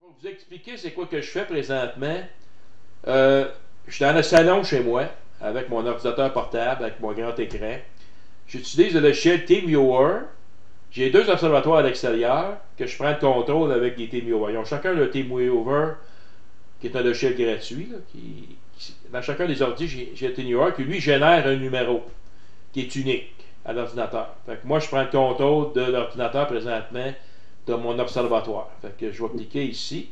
Pour vous expliquer c'est quoi que je fais présentement, je suis dans le salon chez moi avec mon ordinateur portable, avec mon grand écran. J'utilise le logiciel TeamViewer. J'ai deux observatoires à l'extérieur que je prends le contrôle avec des TeamViewer. Ils ont chacun le TeamViewer qui est un logiciel gratuit. Là, dans chacun des ordi, j'ai le TeamViewer qui lui génère un numéro qui est unique à l'ordinateur. Fait que moi, je prends le contrôle de l'ordinateur présentement de mon observatoire. Fait que je vais cliquer ici.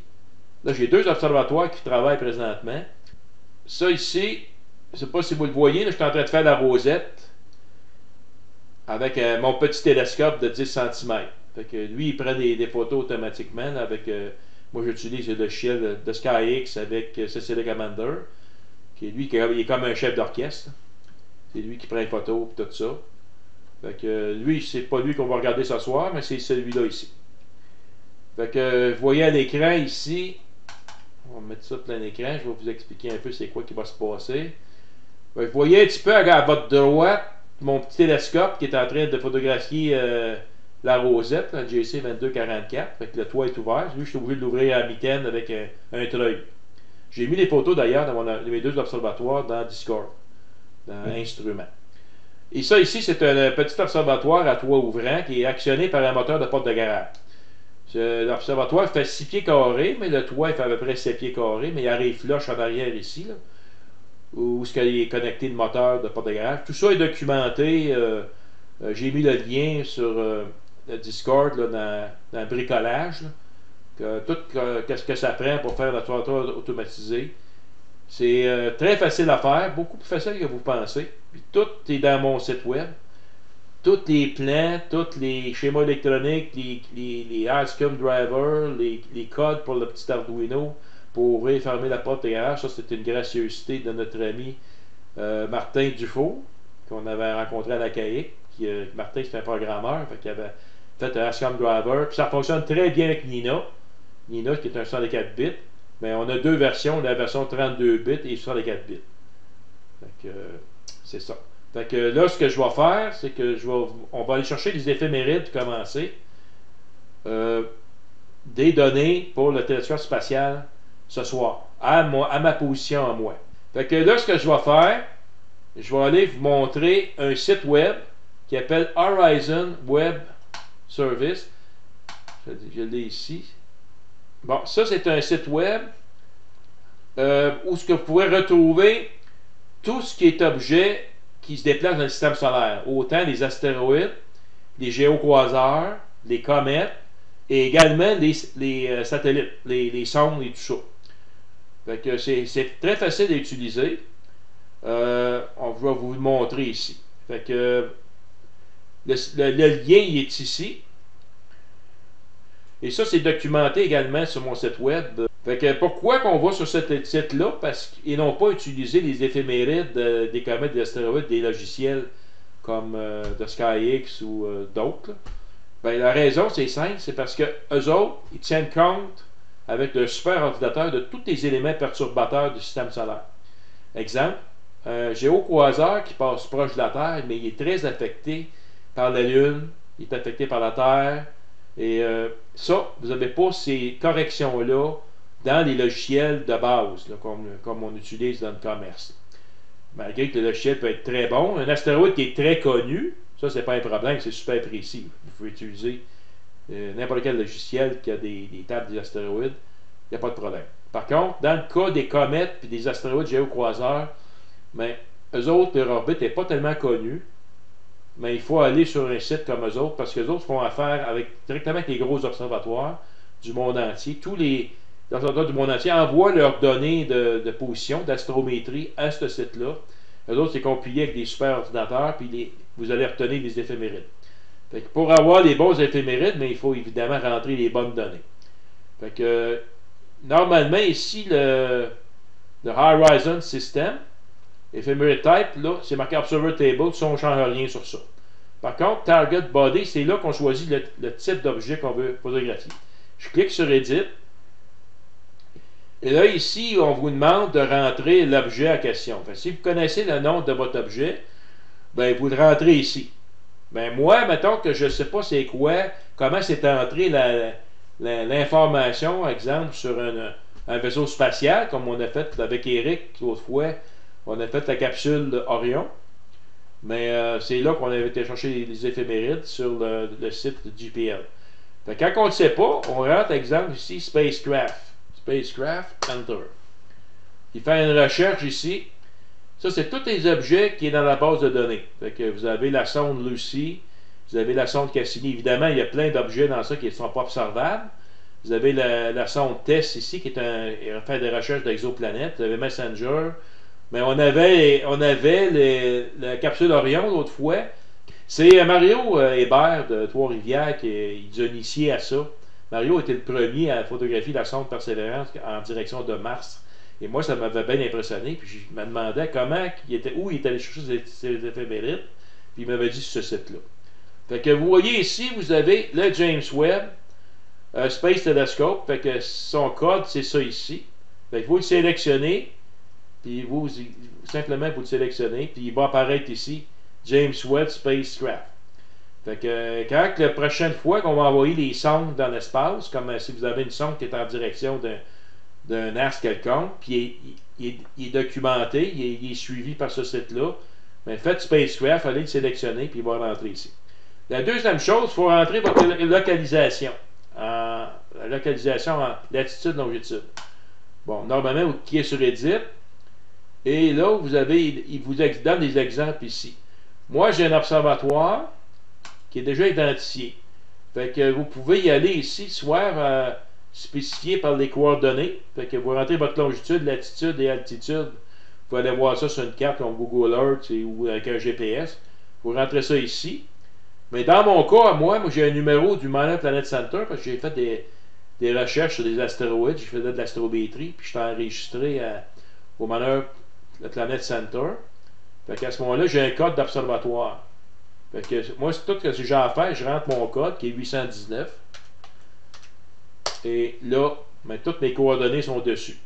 Là, j'ai deux observatoires qui travaillent présentement. Ça ici, je ne sais pas si vous le voyez, là, je suis en train de faire la rosette avec mon petit télescope de 10 cm. Fait que lui, il prend des photos automatiquement là, avec. Moi, j'utilise le logiciel de SkyX avec Cecilia Commander, qui est lui, il est comme un chef d'orchestre. C'est lui qui prend les photos et tout ça. Fait que lui, c'est pas lui qu'on va regarder ce soir, mais c'est celui-là ici. Fait que vous voyez à l'écran ici, on va mettre ça plein écran, je vais vous expliquer un peu c'est quoi qui va se passer. Vous voyez un petit peu à votre droite mon petit télescope qui est en train de photographier la rosette, le JC 2244. Fait que le toit est ouvert. Lui, je suis obligé de l'ouvrir à mitaine avec un treuil. J'ai mis les photos d'ailleurs dans mes deux observatoires dans Discord, dans Instruments. Et ça ici, c'est un petit observatoire à toit ouvrant qui est actionné par un moteur de porte de garage. L'observatoire fait 6 pieds carrés, mais le toit il fait à peu près 7 pieds carrés, mais il arrive flush en arrière ici, là, où il est connecté le moteur de porte de garage. Tout ça est documenté. J'ai mis le lien sur le Discord là, dans le bricolage. Là, tout ce que ça prend pour faire l'observatoire automatisé. C'est très facile à faire, beaucoup plus facile que vous pensez. Puis tout est dans mon site web. Tous les plans, tous les schémas électroniques, les ASCII drivers, les codes pour le petit Arduino pour ouvrir et fermer la porte de garage. Ça, c'était une gracieuseté de notre ami Martin Dufault, qu'on avait rencontré à la CAIC. Martin, c'est un programmeur, qui avait fait un ASCII driver. Puis ça fonctionne très bien avec Nina. Nina, qui est un 64 bits. Mais on a deux versions, la version 32 bits et 64 bits. C'est ça. Fait que là, ce que je vais faire, c'est que on va aller chercher les éphémérides pour commencer. Des données pour le télescope spatial ce soir, à ma position à moi. Fait que là, ce que je vais faire, je vais aller vous montrer un site web qui s'appelle Horizon Web Service. Je l'ai ici. Bon, ça, c'est un site web où ce que vous pouvez retrouver tout ce qui est objet qui se déplacent dans le système solaire. Autant les astéroïdes, les géoquasars, les comètes, et également les satellites, les sondes et tout ça. Fait que c'est très facile à utiliser. On va vous le montrer ici. Fait que le lien il est ici. Et ça, c'est documenté également sur mon site web. Fait que pourquoi qu'on va sur ce site-là? Parce qu'ils n'ont pas utilisé les éphémérides des comètes, des astéroïdes, des logiciels comme de SkyX ou d'autres. Ben, la raison, c'est simple, c'est parce que eux autres, ils tiennent compte avec le super ordinateur de tous les éléments perturbateurs du système solaire. Exemple, un géoquasar qui passe proche de la Terre, mais il est très affecté par la Lune, il est affecté par la Terre, et ça, vous n'avez pas ces corrections-là dans les logiciels de base, là, comme on utilise dans le commerce. Malgré que le logiciel peut être très bon, un astéroïde qui est très connu, ça, c'est pas un problème, c'est super précis. Vous pouvez utiliser n'importe quel logiciel qui a des tables des astéroïdes, il n'y a pas de problème. Par contre, dans le cas des comètes et des astéroïdes géocroiseurs, ben, eux autres, leur orbite n'est pas tellement connue, mais il faut aller sur un site comme eux autres, parce qu'eux autres font affaire directement avec les gros observatoires du monde entier. Tous les observatoires du monde entier envoient leurs données de position, d'astrométrie à ce site-là. Eux autres, c'est compilé avec des super ordinateurs, puis vous allez retenir les éphémérides. Fait que pour avoir les bons éphémérides, mais il faut évidemment rentrer les bonnes données. Fait que normalement, ici, le Horizon System, Ephemerid Type, là, c'est marqué Observer Table, ça, on ne change rien sur ça. Par contre, Target Body, c'est là qu'on choisit le type d'objet qu'on veut photographier. Je clique sur Edit. Et là, ici, on vous demande de rentrer l'objet en question. Fait, si vous connaissez le nom de votre objet, ben, vous le rentrez ici. Ben, moi, mettons que je ne sais pas c'est quoi, comment c'est entré l'information, exemple, sur un vaisseau spatial, comme on a fait avec Eric l'autre fois. On a fait la capsule Orion. Mais c'est là qu'on avait été chercher les éphémérides sur le site de GPL. Fait que quand on ne sait pas, on rentre, exemple, ici, Spacecraft. Spacecraft, Enter. Il fait une recherche ici. Ça, c'est tous les objets qui sont dans la base de données. Fait que vous avez la sonde Lucy, vous avez la sonde Cassini. Évidemment, il y a plein d'objets dans ça qui ne sont pas observables. Vous avez la sonde TESS ici, qui est fait des recherches d'exoplanètes. Vous avez Messenger. Mais on avait la capsule Orion l'autre fois. C'est Mario Hébert de Trois-Rivières qui nous a initié à ça. Mario était le premier à photographier la sonde Persévérance en direction de Mars. Et moi, ça m'avait bien impressionné. Puis je me demandais où il était allé chercher ces éphémérides. Puis il m'avait dit sur ce site-là. Fait que vous voyez ici, vous avez le James Webb Space Telescope. Fait que son code, c'est ça ici. Fait que vous le sélectionnez. Puis simplement vous le sélectionnez. Puis il va apparaître ici James Webb Spacecraft. Fait que quand la prochaine fois qu'on va envoyer les sondes dans l'espace, comme si vous avez une sonde qui est en direction d'un astre quelconque, puis il est documenté, il est suivi par ce site-là, mais faites Spacecraft, allez le sélectionner, puis il va rentrer ici. La deuxième chose, il faut rentrer votre localisation. La localisation en latitude, longitude. Bon, normalement, vous cliquez sur Edit, et là, il vous donne des exemples ici. Moi, j'ai un observatoire qui est déjà identifié. Fait que vous pouvez y aller ici, soit spécifié par les coordonnées. Fait que vous rentrez votre longitude, latitude et altitude. Vous pouvez aller voir ça sur une carte comme Google Earth ou avec un GPS. Vous rentrez ça ici. Mais dans mon cas, moi j'ai un numéro du Minor Planet Center parce que j'ai fait des recherches sur des astéroïdes. Je faisais de l'astrométrie, puis je suis enregistré au Minor Planet Center. Fait qu'à ce moment-là, j'ai un code d'observatoire. Fait que moi, c'est tout ce que j'ai à faire. Je rentre mon code qui est 819. Et là, toutes mes coordonnées sont dessus.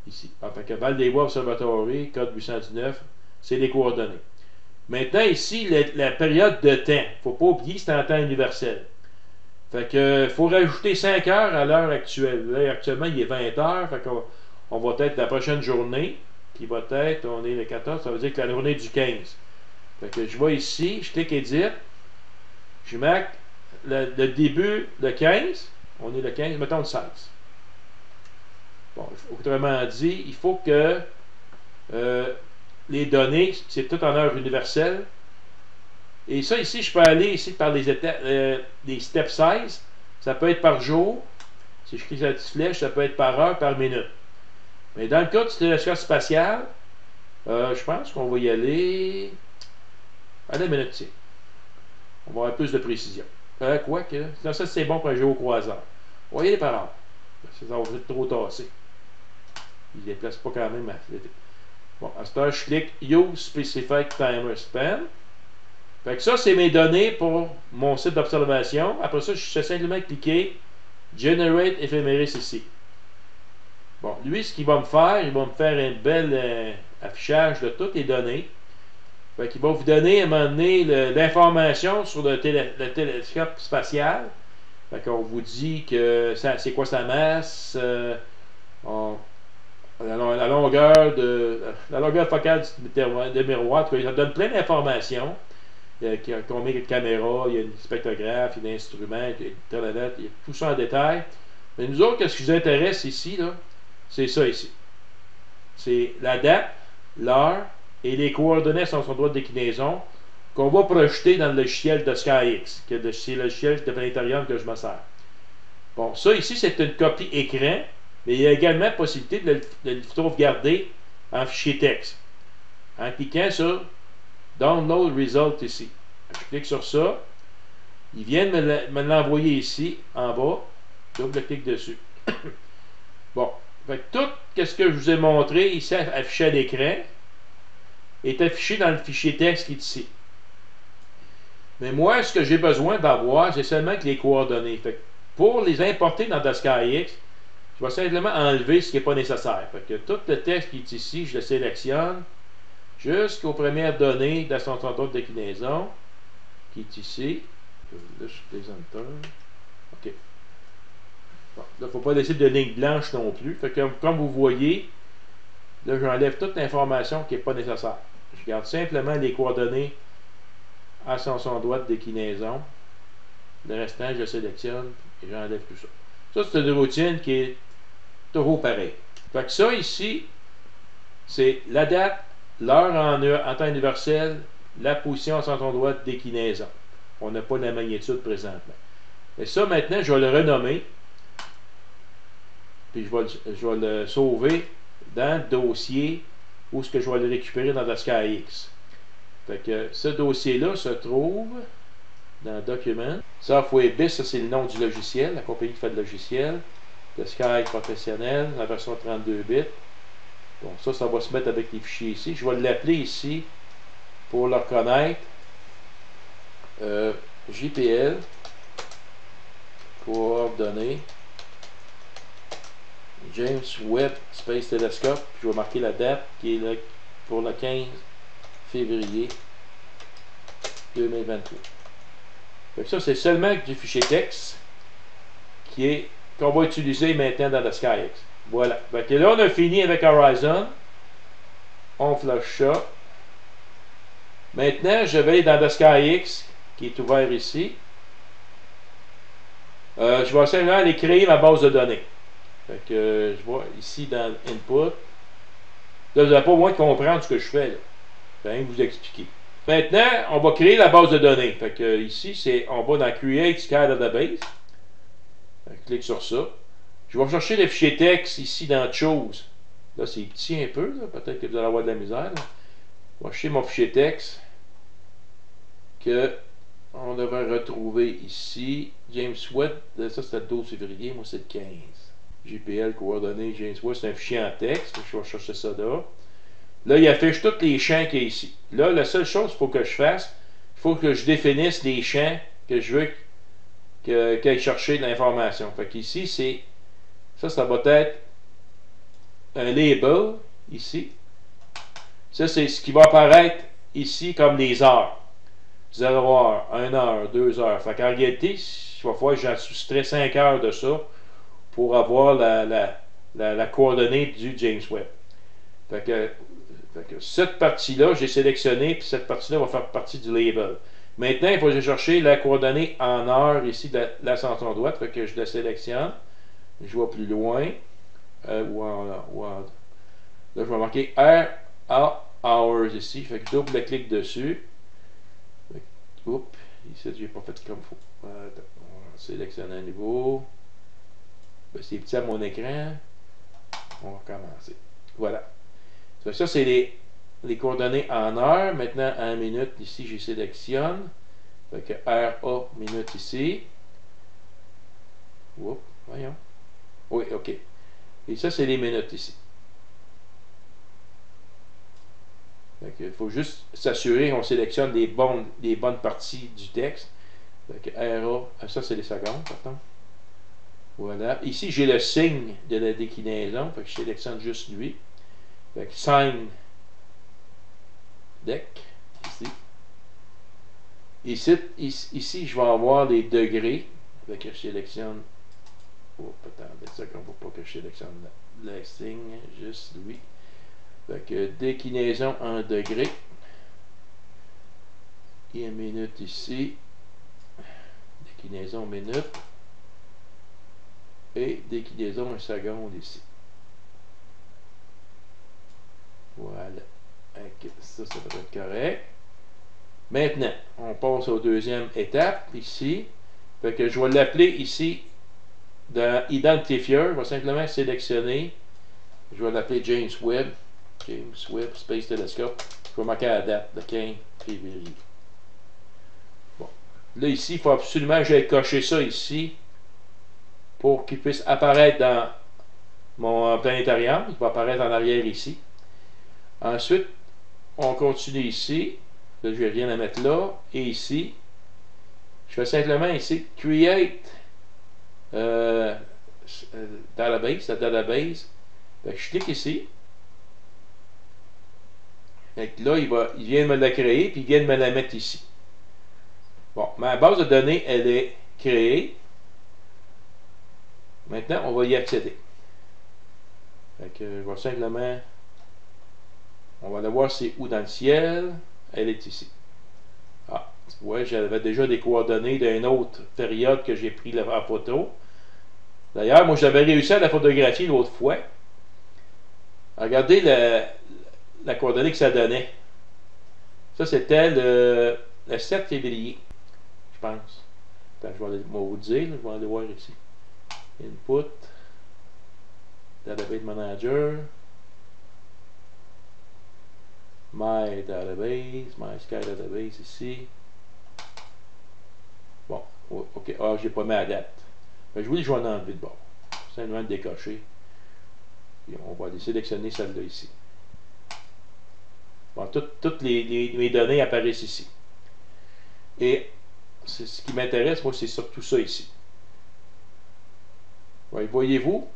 Ici. Fait que Val-des-Bois Observatory, code 819, c'est les coordonnées. Maintenant, ici, la période de temps. Il ne faut pas oublier que c'est en temps universel. Fait que faut rajouter 5 heures à l'heure actuelle. Là, actuellement, il est 20 heures. Fait qu'on va être la prochaine journée, qui va être, on est le 14, ça veut dire que la journée du 15. Fait que je vais ici, je clique Edit, je marque le début, le 15, on est le 15, mettons le 16. Bon, autrement dit, il faut que les données, c'est tout en heure universelle. Et ça ici, je peux aller ici par les step size, ça peut être par jour, si je clique sur la petite flèche, ça peut être par heure, par minute. Mais dans le cas du télescope spatial, je pense qu'on va y aller... À la minute, tiens. On va avoir plus de précision. Quoique, ça c'est bon pour un géocroiseur. On va y aller par heure. Ça va être trop tassé. Il ne déplace pas quand même. Bon, à cette heure, je clique Use Specific Timer Span. Fait que ça, c'est mes données pour mon site d'observation. Après ça, je sais simplement cliquer Generate Ephemeris ici. Bon, lui, ce qu'il va me faire, il va me faire un bel affichage de toutes les données. Fait qu'il va vous donner à un moment donné l'information sur le télescope spatial. Fait qu'on vous dit que c'est quoi sa masse, la longueur focale de miroir. Il donne plein d'informations. Il y a combien de caméras, il y a un spectrographe, il y a des instruments, il y a tout ça en détail. Mais nous autres, ce qui nous intéresse ici, c'est ça ici. C'est la date, l'heure, et les coordonnées sont son droit de déclinaison qu'on va projeter dans le logiciel de SkyX, c'est le logiciel de planétarium que je me sers. Bon, ça ici, c'est une copie écran, mais il y a également la possibilité de le sauvegarder en fichier texte. En cliquant sur Download Result ici. Je clique sur ça. Il vient de me l'envoyer ici, en bas. Double-clic dessus. Bon, fait que tout ce que je vous ai montré ici, affiché à l'écran, est affiché dans le fichier texte qui est ici. Mais moi, ce que j'ai besoin d'avoir, c'est seulement que les coordonnées. Fait que pour les importer dans SkyX, je vais simplement enlever ce qui n'est pas nécessaire. Fait que tout le texte qui est ici, je le sélectionne jusqu'aux premières données de son centre de déclinaison, qui est ici. Là, je suis des Enter. OK. Bon, là, il ne faut pas laisser de ligne blanche non plus. Fait que, comme vous voyez, là, j'enlève toute l'information qui n'est pas nécessaire. Je garde simplement les coordonnées ascension droite déclinaison. Le restant, je sélectionne et j'enlève tout ça. Ça, c'est une routine qui est toujours pareille. Fait que ça, ici, c'est la date, l'heure en temps universel, la position ascension droite déclinaison. On n'a pas la magnitude présentement. Et ça, maintenant, je vais le renommer. Puis je vais le sauver dans le dossier où est-ce que je vais le récupérer dans la SkyX. Fait que ce dossier-là se trouve dans Document. Software BIS, ça c'est le nom du logiciel, la compagnie qui fait le logiciel. Le Sky professionnel, la version 32 bits. Bon, ça va se mettre avec les fichiers ici. Je vais l'appeler ici pour le reconnaître. JPL, coordonnées, James Webb Space Telescope. Je vais marquer la date qui est pour le 15 février 2023. Donc ça, c'est seulement du fichier texte qu'on va utiliser maintenant dans la SkyX. Voilà. Donc là, on a fini avec Horizon. On flush ça. Maintenant, je vais aller dans la SkyX qui est ouvert ici. Je vais simplement aller créer ma base de données. Fait que je vois ici dans Input. Là, vous n'avez pas besoin de comprendre ce que je fais. Là. Je vais vous expliquer. Maintenant, on va créer la base de données. Fait que ici, on va dans Create Sky Database. Je clique sur ça. Je vais chercher le fichier texte ici dans Chose. Là, c'est petit un peu. Peut-être que vous allez avoir de la misère. Là. Je vais chercher mon fichier texte que on devrait retrouver ici. James Webb. Ça, c'était le 12 février. Moi, c'est le 15. JPL, coordonnées, James Webb. C'est un fichier en texte. Je vais chercher ça là. Là, il affiche tous les champs qu'il y a ici. Là, la seule chose qu'il faut que je fasse, il faut que je définisse les champs que je veux qu'il aille chercher de l'information. Fait qu'ici, ça va être un label, ici. Ça, c'est ce qui va apparaître ici comme les heures. 0 heure, 1 heure, 2 heures. Fait qu'en réalité, il va falloir que j'en soustrais 5 heures de ça pour avoir la coordonnée du James Webb. Fait que cette partie-là, j'ai sélectionné, puis cette partie-là va faire partie du label. Maintenant, il faut que je chercher la coordonnée en heure ici de l'ascension droite. Fait que je la sélectionne. Je vais plus loin. Là, je vais marquer hours ici. Fait que je double-clique dessus. Oups, ici, j'ai pas fait comme il faut. On va sélectionner à nouveau. C'est petit à mon écran. On va recommencer. Voilà. Ça, c'est les coordonnées en heure. Maintenant, en minute, ici, je sélectionne. Fait que RA minute ici. Oups, voyons. Oui, OK. Et ça, c'est les minutes ici. Fait que il faut juste s'assurer qu'on sélectionne les bonnes parties du texte. Fait que RA, ça, c'est les secondes, pardon. Voilà. Ici, j'ai le signe de la déclinaison. Fait que je sélectionne juste lui. Fait que sign deck, ici. Ici, je vais avoir les degrés. Fait que je sélectionne. Oh, attendez une seconde pour pas que je sélectionne le signe, juste lui. Fait que déclinaison en degrés. Et une minute ici. Déclinaison minute. Et déclinaison en seconde ici. Voilà. Okay. Ça va être correct. Maintenant, on passe aux deuxième étape, ici. Fait que je vais l'appeler ici dans Identifier. Je vais simplement sélectionner. Je vais l'appeler James Webb. James Webb Space Telescope. Je vais marquer la date, le 15 février. Bon. Là, ici, il faut absolument que j'aille cocher ça ici pour qu'il puisse apparaître dans mon planétarium. Il va apparaître en arrière ici. Ensuite, on continue ici. Là, je n'ai rien à mettre là. Et ici, je fais simplement ici Create Database, la database. Fait que je clique ici. Fait que là, il vient de me la créer, puis il vient de me la mettre ici. Bon, ma base de données, elle est créée. Maintenant, on va y accéder. Fait que je vais simplement... On va aller voir c'est où dans le ciel. Elle est ici. Ah, tu vois, j'avais déjà des coordonnées d'une autre période que j'ai pris en photo. D'ailleurs, moi, j'avais réussi à la photographier l'autre fois. Regardez la coordonnée que ça donnait. Ça, c'était le 7 février, je pense. Attends, je vais aller vous dire, je vais aller voir ici. Input, Database Manager, My Database, My Sky Database ici. Bon, ok, ah, j'ai pas mis la date. Mais je voulais que je vais en enlever de bord. Simplement le décocher. Et on va aller sélectionner celle-là ici. Bon, toutes mes données apparaissent ici. Et ce qui m'intéresse, moi, c'est surtout ça ici. Ouais, voyez-vous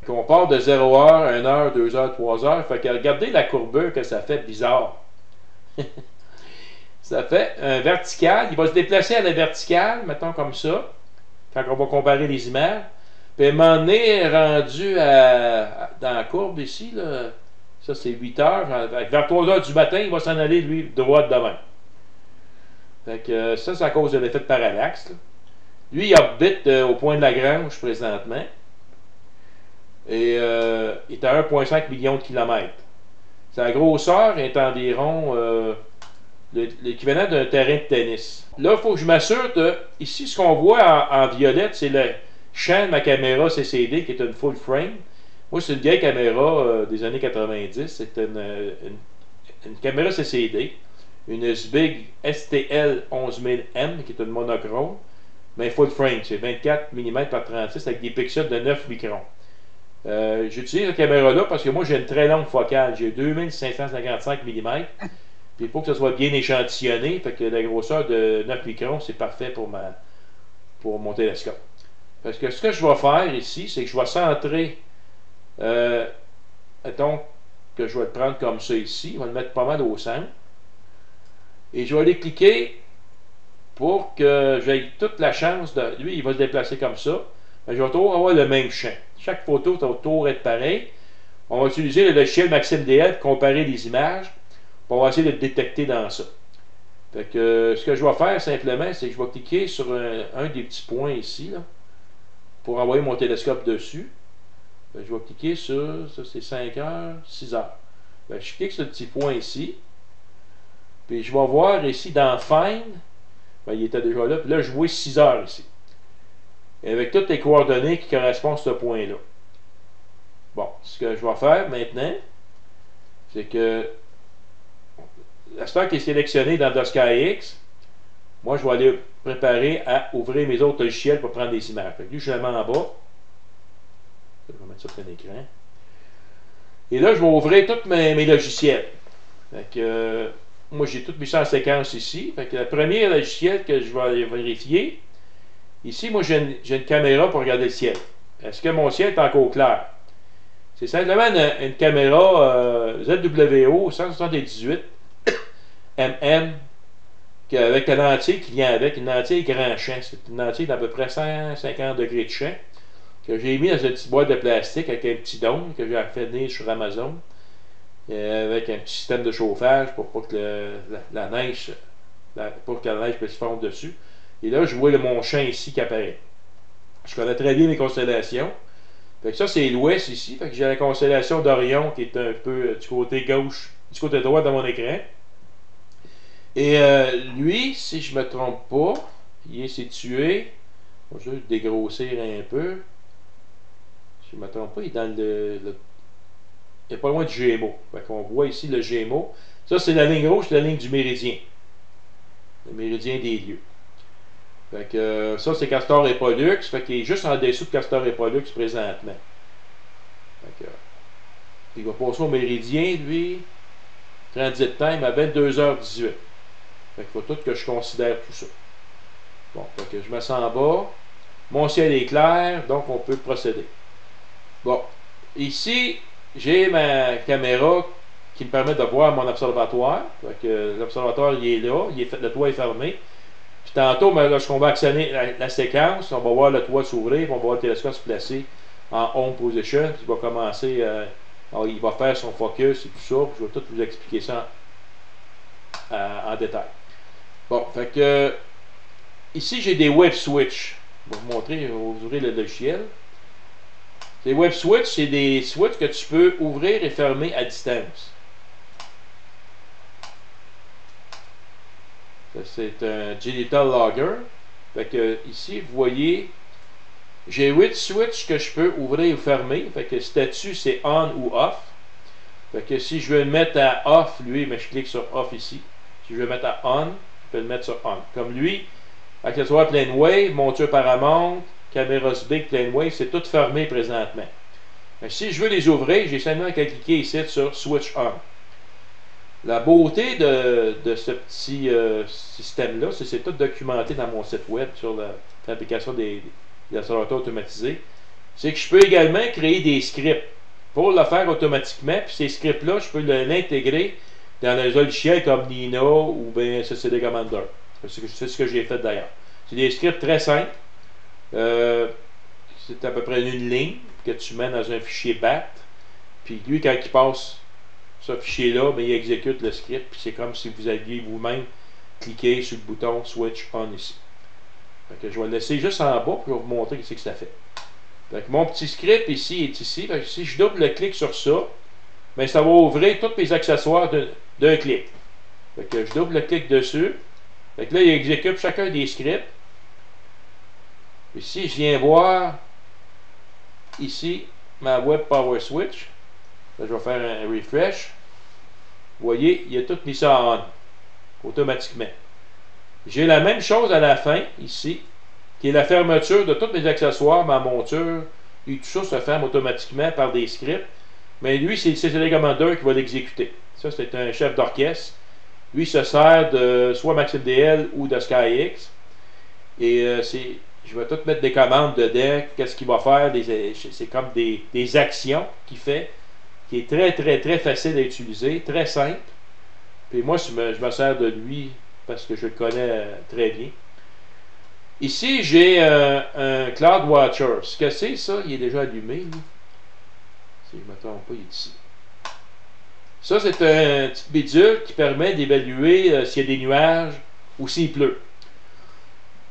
qu'on part de 0 heure, 1 heure, 2 heures, 3 heures. Fait que regardez la courbure que ça fait bizarre. Ça fait un vertical. Il va se déplacer à la verticale, mettons comme ça, quand on va comparer les images. Puis à un moment donné, rendu dans la courbe ici, là, ça c'est 8 heures. Vers 3 heures du matin, il va s'en aller, lui, droit de devant. Fait que ça, c'est à cause de l'effet de parallaxe. Là. Lui, il orbite au point de Lagrange présentement. Et il est à 1,5 million de kilomètres. Sa grosseur est environ l'équivalent d'un terrain de tennis. Là, il faut que je m'assure de... Ici, ce qu'on voit en violette, c'est le champ de ma caméra CCD qui est une full frame. Moi, c'est une vieille caméra des années 90. C'est une caméra CCD. Une SBIG STL 11000M qui est une monochrome. Mais full frame, c'est 24 mm par 36 avec des pixels de 9 microns. J'utilise cette caméra-là parce que moi, j'ai une très longue focale. J'ai 2555 mm. Puis il faut que ça soit bien échantillonné. Fait que la grosseur de 9 microns, c'est parfait pour mon télescope. Parce que ce que je vais faire ici, c'est que je vais centrer, mettons que je vais le prendre comme ça ici. On va le mettre pas mal au centre. Et je vais aller cliquer pour que j'aie toute la chance de... Lui, il va se déplacer comme ça. Mais je vais toujours avoir le même champ. Chaque photo va toujours être pareil. On va utiliser le logiciel MaximDL pour comparer les images. On va essayer de le détecter dans ça. Fait que ce que je vais faire simplement, c'est que je vais cliquer sur un des petits points ici, là, pour envoyer mon télescope dessus. Fait que je vais cliquer sur, ça c'est 5 heures, 6 heures. Fait que je clique sur le petit point ici. Puis je vais voir ici dans Find, ben, il était déjà là, puis là je vois 6 heures ici. Et avec toutes les coordonnées qui correspondent à ce point-là. Bon, ce que je vais faire maintenant, c'est que l'aspect qui est sélectionné dans DoskyX, moi je vais aller préparer à ouvrir mes autres logiciels pour prendre des images. Fait que lui, je le mets en bas. Je vais mettre ça sur l'écran. Et là, je vais ouvrir tous mes logiciels. Fait que, moi, j'ai tout mis ça en séquence ici. Fait que le premier logiciel que je vais aller vérifier, ici, moi, j'ai une caméra pour regarder le ciel. Est-ce que mon ciel est encore clair? C'est simplement une caméra ZWO 178 mm avec une lentille qui vient avec, une lentille grand champ. C'est une lentille d'à peu près 150 degrés de champ que j'ai mis dans une petite boîte de plastique avec un petit dôme que j'ai fait venir sur Amazon avec un petit système de chauffage pour pas que la neige pour que la neige puisse fondre dessus. Et là, je vois mon champ ici qui apparaît. Je connais très bien mes constellations. Fait que ça, c'est l'ouest ici. Fait que j'ai la constellation d'Orion qui est un peu du côté gauche, du côté droit de mon écran. Et lui, si je ne me trompe pas, il est situé. Je vais juste dégrossir un peu. Si je ne me trompe pas, il est dans il n'est pas loin du Gémeaux. Fait qu'on voit ici le Gémeaux. Ça, c'est la ligne rouge, c'est la ligne du méridien. Le méridien des lieux. Fait que ça, c'est Castor et Pollux. Fait qu'il est juste en dessous de Castor et Pollux présentement. Fait que, il va passer au méridien, lui. Transit time à 22h18. Fait qu'il faut tout que je considère tout ça. Bon, fait que je me sens en bas. Mon ciel est clair, donc on peut procéder. Bon, ici, j'ai ma caméra qui me permet de voir mon observatoire. Fait que l'observatoire, il est là, le toit est fermé. Puis tantôt, ben, lorsqu'on va actionner la séquence, on va voir le toit s'ouvrir, on va voir le télescope se placer en home position, puis il va commencer, alors, il va faire son focus et tout ça. Je vais tout vous expliquer ça en détail. Bon, fait que ici j'ai des web switch. Je vais vous montrer, je vais vous ouvrir le logiciel. Les web switch, c'est des switches que tu peux ouvrir et fermer à distance. C'est un digital logger. Fait que ici, vous voyez, j'ai 8 switches que je peux ouvrir ou fermer. Fait que statut, c'est on ou off. Fait que si je veux le mettre à off, lui, mais je clique sur off ici. Si je veux le mettre à on, je peux le mettre sur on. Comme lui, accessoire plane wave, monture Paramount, caméra big plane wave, c'est tout fermé présentement. Mais si je veux les ouvrir, j'ai simplement qu'à cliquer ici sur switch on. La beauté de ce petit système-là, c'est tout documenté dans mon site web sur la fabrication des accélérateurs automatisés, c'est que je peux également créer des scripts pour le faire automatiquement. Puis ces scripts-là, je peux l'intégrer dans un logiciel comme Nino ou bien CCD Commander. C'est ce que j'ai fait d'ailleurs. C'est des scripts très simples. C'est à peu près une ligne que tu mets dans un fichier BAT. Puis lui, quand il passe ce fichier-là, ben, il exécute le script. Puis c'est comme si vous aviez vous-même cliqué sur le bouton Switch On ici. Fait que je vais le laisser juste en bas pour vous montrer ce que ça fait. Fait que mon petit script ici est ici. Fait que si je double-clique sur ça, ben, ça va ouvrir tous mes accessoires d'un clic. Fait que je double-clique dessus. Fait que là, il exécute chacun des scripts. Ici, je viens voir ici ma Web Power Switch. Là, je vais faire un refresh. Vous voyez, il a tout mis ça en on automatiquement. J'ai la même chose à la fin, ici, qui est la fermeture de tous mes accessoires, ma monture, et tout ça se ferme automatiquement par des scripts. Mais lui, c'est le CCD Commander qui va l'exécuter. Ça, c'est un chef d'orchestre. Lui, il se sert de soit MaximDL ou de SkyX. Et je vais tout mettre des commandes dedans. Qu'est-ce qu'il va faire? C'est comme des actions qu'il fait, qui est très, très, très facile à utiliser, très simple. Puis moi, je me sers de lui parce que je le connais très bien. Ici, j'ai un Cloud Watcher. Ce que c'est, ça, il est déjà allumé. Lui. Si je ne me trompe pas, il est ici. Ça, c'est un petit bidule qui permet d'évaluer s'il y a des nuages ou s'il pleut.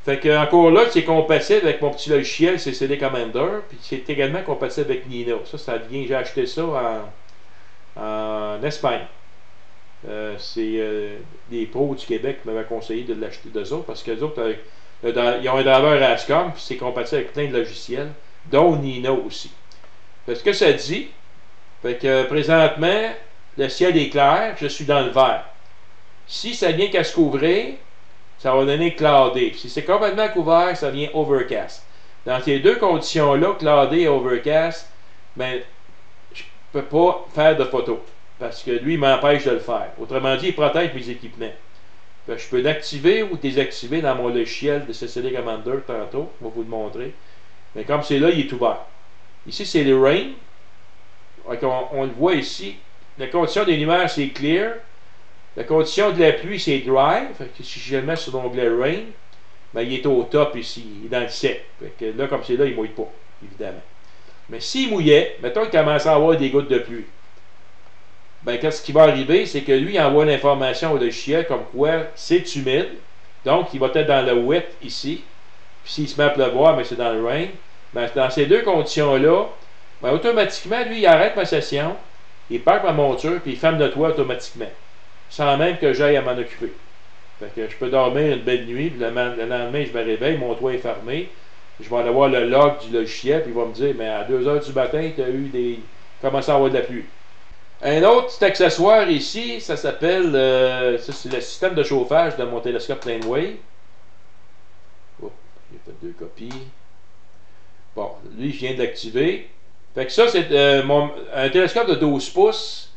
Fait que, encore là, c'est compatible avec mon petit logiciel CCD Commander, puis c'est également compatible avec Nino. Ça vient, j'ai acheté ça en Espagne. C'est des pros du Québec qui m'avaient conseillé de l'acheter d'eux autres, parce que les autres, ils ont un driver ASCOM, puis c'est compatible avec plein de logiciels, dont Nino aussi. Fait que ce que ça dit, fait que présentement, le ciel est clair, je suis dans le vert. Si ça vient qu'à se couvrir, ça va donner cloudé. Si c'est complètement couvert, ça vient overcast. Dans ces deux conditions-là, cloudé et overcast, ben, je ne peux pas faire de photos. Parce que lui, il m'empêche de le faire. Autrement dit, il protège mes équipements. Fait que je peux l'activer ou désactiver dans mon logiciel de CCD Commander tantôt. Je vais vous le montrer. Mais comme c'est là, il est ouvert. Ici, c'est le rain. On le voit ici. La condition des lumières, c'est clear. La condition de la pluie, c'est dry. Fait que si je le mets sur l'onglet rain, ben, il est au top ici. Il est dans le sec. Fait que là, comme c'est là, il ne mouille pas, évidemment. Mais s'il mouillait, mettons qu'il commençait à avoir des gouttes de pluie. Ben, qu'est-ce qui va arriver, c'est que lui, il envoie l'information au logiciel comme quoi c'est humide. Donc, il va être dans le wet ici. Puis s'il se met à pleuvoir, mais c'est dans le rain. Ben, dans ces deux conditions-là, ben, automatiquement, lui, il arrête ma session, il parque ma monture, puis il ferme le toit automatiquement. Sans même que j'aille à m'en occuper. Fait que je peux dormir une belle nuit, puis le lendemain, je me réveille, mon toit est fermé. Je vais aller voir le log du logiciel, puis il va me dire, mais à 2 h du matin, tu as eu commencé à avoir de la pluie. Un autre petit accessoire ici, ça s'appelle, ça c'est le système de chauffage de mon télescope PlaneWave. Oh, j'ai fait 2 copies. Bon, lui, je viens de l'activer. Fait que ça, c'est un télescope de 12 pouces.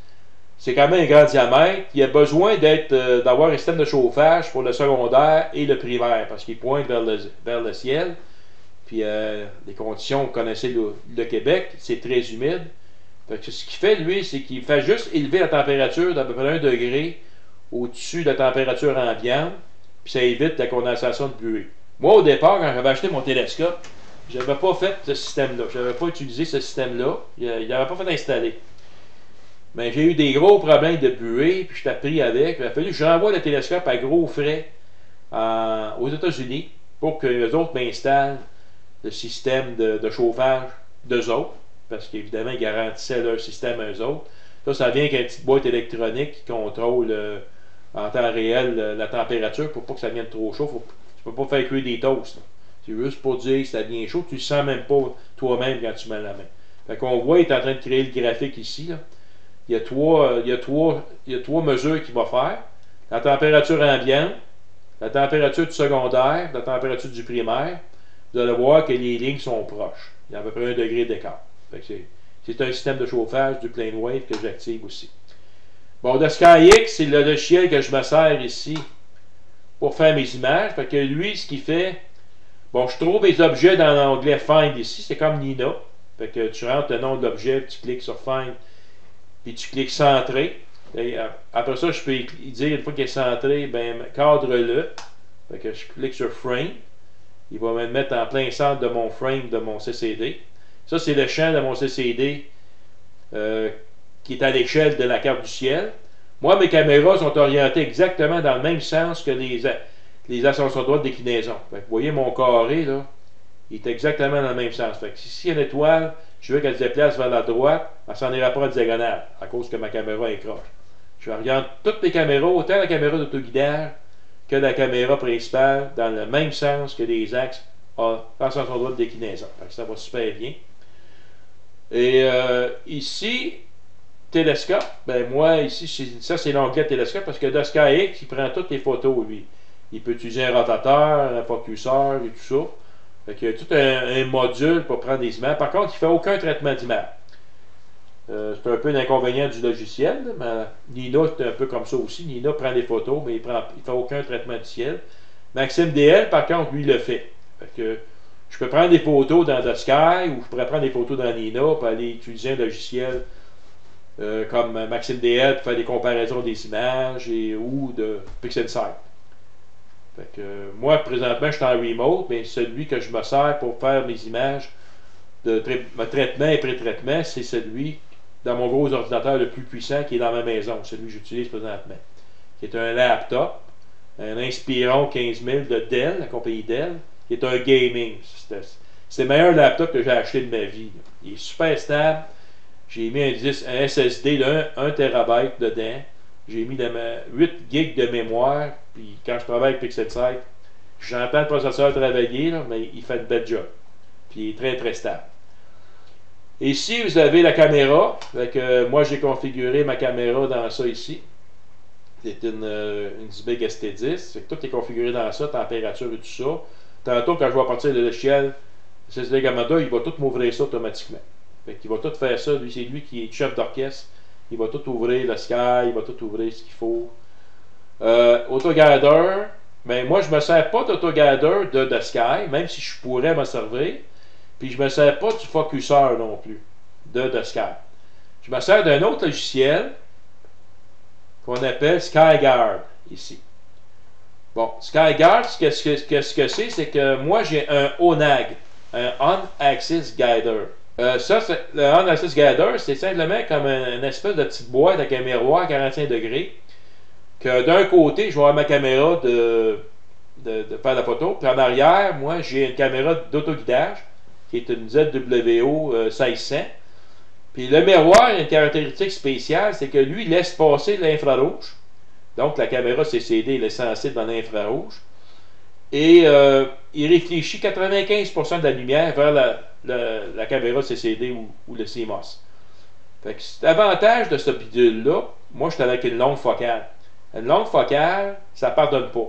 C'est quand même un grand diamètre. Il a besoin d'avoir un système de chauffage pour le secondaire et le primaire, parce qu'il pointe vers le ciel. Puis les conditions, vous connaissez le Québec, c'est très humide. Fait que ce qu'il fait, lui, c'est qu'il fait juste élever la température d'à peu près 1 degré au-dessus de la température ambiante puis ça évite la condensation de buée. Moi, au départ, quand j'avais acheté mon télescope, je n'avais pas fait ce système-là. Je n'avais pas utilisé ce système-là. Il n'avait pas fait installer. Mais j'ai eu des gros problèmes de buée, puis je t'ai pris avec. Il a fallu que j'envoie le télescope à gros frais aux États-Unis pour que les autres m'installent le système de chauffage d'eux autres, parce qu'évidemment, ils garantissaient leur système à eux autres. Ça vient avec une petite boîte électronique qui contrôle en temps réel la température pour pas que ça vienne trop chaud. Tu peux pas faire cuire des toasts. C'est juste pour dire que ça devient chaud. Tu le sens même pas toi-même quand tu mets la main. Fait qu'on voit, il est en train de créer le graphique ici. Là. Il y a trois mesures qu'il va faire. La température ambiante, la température du secondaire, la température du primaire. Vous allez voir que les lignes sont proches. Il y a à peu près 1 degré d'écart. C'est un système de chauffage du plane wave que j'active aussi. Bon, de SkyX, c'est le logiciel que je me sers ici pour faire mes images. Fait que lui, ce qu'il fait, bon, je trouve mes objets dans l'onglet Find ici. C'est comme Nina. Fait que tu rentres le nom de l'objet, tu cliques sur Find, puis tu cliques Centrer. Et après ça, je peux dire, une fois qu'il est centré, ben, cadre-le. Fait que je clique sur Frame. Il va me mettre en plein centre de mon frame de mon CCD. Ça, c'est le champ de mon CCD qui est à l'échelle de la carte du ciel. Moi, mes caméras sont orientées exactement dans le même sens que les ascensions droites de déclinaison. Fait que vous voyez mon carré, là, il est exactement dans le même sens. Fait que si une étoile, je veux qu'elle se déplace vers la droite, elle s'en ira pas en diagonale, à cause que ma caméra est croche. Je regarde toutes les caméras, autant la caméra d'autoguidage que la caméra principale, dans le même sens que les axes ascension droite de déclinaison. Fait que ça va super bien. Et ici, télescope, ben moi, ici, ça c'est l'onglet télescope parce que de SkyX, il prend toutes les photos, lui. Il peut utiliser un rotateur, un focuseur et tout ça. Fait qu'il y a tout un module pour prendre des images. Par contre, il ne fait aucun traitement d'image. C'est un peu l'inconvénient du logiciel, mais Nina, c'est un peu comme ça aussi. Nina prend des photos, mais il ne fait aucun traitement du ciel. Maxime DL, par contre, lui, le fait. Fait que je peux prendre des photos dans The Sky ou je pourrais prendre des photos dans Nina pour aller utiliser un logiciel comme Maxime DL pour faire des comparaisons des images ou de PixelSight. Fait que moi, présentement, je suis en remote, mais celui que je me sers pour faire mes images de traitement et pré-traitement, c'est celui dans mon gros ordinateur le plus puissant qui est dans ma maison, celui que j'utilise présentement, qui est un laptop, un Inspiron 15000 de Dell, la compagnie Dell, qui est un gaming. C'est le meilleur laptop que j'ai acheté de ma vie. Il est super stable. J'ai mis un SSD de 1 TB dedans. J'ai mis 8 GB de mémoire. Puis quand je travaille avec PixelSight, j'entends le processeur travailler, là, mais il fait une belle job. Puis il est très très stable. Ici, vous avez la caméra. Moi, j'ai configuré ma caméra dans ça ici. C'est une Zbig ST10. Tout est configuré dans ça, température et tout ça. Tantôt, quand je vais partir de l'échelle, CCD Gamma, il va tout m'ouvrir ça automatiquement. Il va tout faire ça. C'est lui qui est chef d'orchestre. Il va tout ouvrir le Sky, il va tout ouvrir ce qu'il faut. AutoGuider, mais moi, je ne me sers pas d'AutoGuider de Sky, même si je pourrais me servir. Puis je ne me sers pas du focuseur non plus de Sky. Je me sers d'un autre logiciel qu'on appelle SkyGuard ici. Bon, SkyGuard, ce que c'est que moi j'ai un ONAG, un On-Axis Guider. Le On-Axis Guider, c'est simplement comme une espèce de petite boîte avec un miroir à 45 degrés. Que d'un côté, je vais avoir ma caméra de faire la photo, puis en arrière, moi j'ai une caméra d'autoguidage qui est une ZWO 1600. Puis le miroir a une caractéristique spéciale, c'est que lui, il laisse passer l'infrarouge. Donc la caméra CCD est sensible dans l'infrarouge. Et il réfléchit 95% de la lumière vers la caméra CCD ou le CMOS. Fait que l'avantage de ce bidule-là, moi je suis avec une longue focale. Une longue focale, ça ne pardonne pas.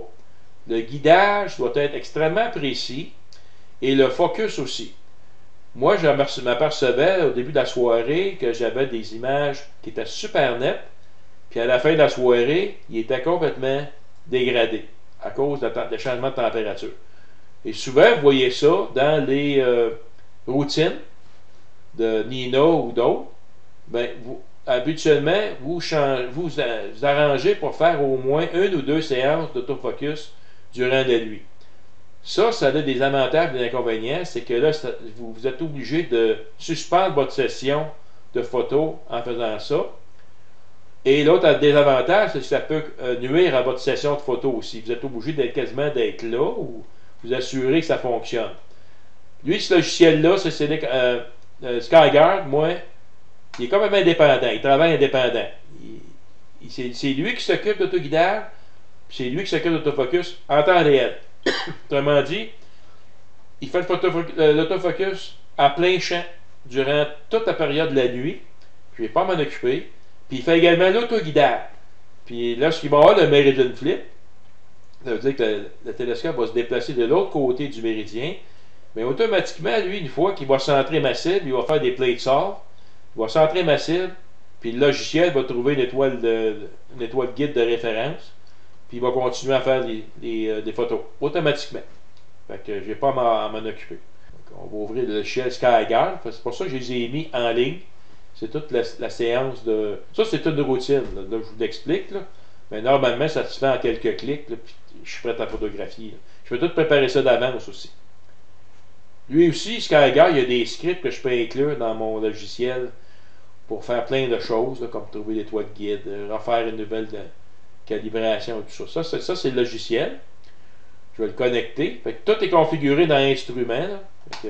Le guidage doit être extrêmement précis et le focus aussi. Moi, je m'apercevais au début de la soirée que j'avais des images qui étaient super nettes, puis à la fin de la soirée, ils étaient complètement dégradés à cause des changements de température. Et souvent, vous voyez ça dans les routines de Nina ou d'autres. Ben, habituellement, vous arrangez pour faire au moins 1 ou 2 séances d'autofocus durant la nuit. Ça a des avantages et des inconvénients. C'est que là, vous êtes obligé de suspendre votre session de photo en faisant ça. Et l'autre désavantage, c'est que ça peut nuire à votre session de photo aussi. Vous êtes obligé quasiment d'être là ou vous assurer que ça fonctionne. Lui, ce logiciel-là, SkyGuard, moi, il est quand même indépendant. Il travaille indépendant. C'est lui qui s'occupe d'autoguidage, c'est lui qui s'occupe d'autofocus en temps réel. Autrement dit, il fait l'autofocus à plein champ durant toute la période de la nuit. Je ne vais pas m'en occuper. Puis il fait également l'autoguidage. Puis lorsqu'il va avoir le Meridian Flip, ça veut dire que le télescope va se déplacer de l'autre côté du méridien. Mais automatiquement, lui, une fois qu'il va centrer ma cible, il va faire des plate solve, il va centrer ma cible, puis le logiciel va trouver une étoile guide de référence, puis il va continuer à faire des photos automatiquement. Fait que je n'ai pas à m'en occuper. Donc, on va ouvrir le logiciel SkyGuard. C'est pour ça que je les ai mis en ligne. C'est toute la séance de... Ça, c'est une routine. Là, je vous l'explique. Mais normalement, ça se fait en quelques clics. Là, puis je suis prêt à photographier. Là. Je peux tout préparer ça d'avance aussi. Lui aussi, SkyGuard, il y a des scripts que je peux inclure dans mon logiciel pour faire plein de choses, là, comme trouver des toits de guide, refaire une nouvelle calibration et tout ça. Ça, c'est le logiciel. Je vais le connecter. Fait que tout est configuré dans l'instrument.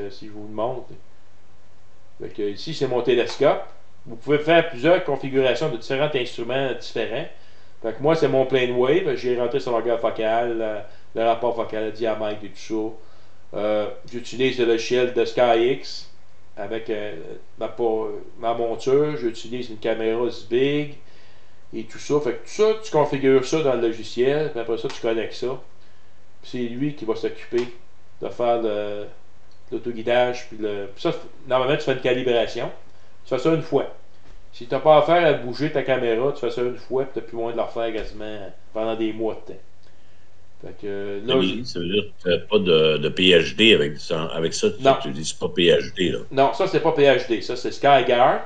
Si je vous le montre. Fait que ici, c'est mon télescope. Vous pouvez faire plusieurs configurations de différents instruments différents. Fait que moi, c'est mon plane wave. J'ai rentré sur la longueur focale, le rapport focal, le diamètre et tout ça. J'utilise le logiciel de SkyX avec ma monture. J'utilise une caméra Zbig et tout ça. Fait que tout ça, tu configures ça dans le logiciel. Puis après ça, tu connectes ça. C'est lui qui va s'occuper de faire l'autoguidage. Puis ça, normalement, tu fais une calibration. Tu fais ça une fois. Si tu n'as pas affaire à bouger ta caméra, tu fais ça une fois, puis tu n'as plus moins de le refaire quasiment pendant des mois de temps. Fait que, là, ça veut dire que tu n'as pas de PhD avec ça. Non. Tu dis c'est pas PhD. Là. Non, ça, c'est pas PhD. Ça, c'est SkyGuard.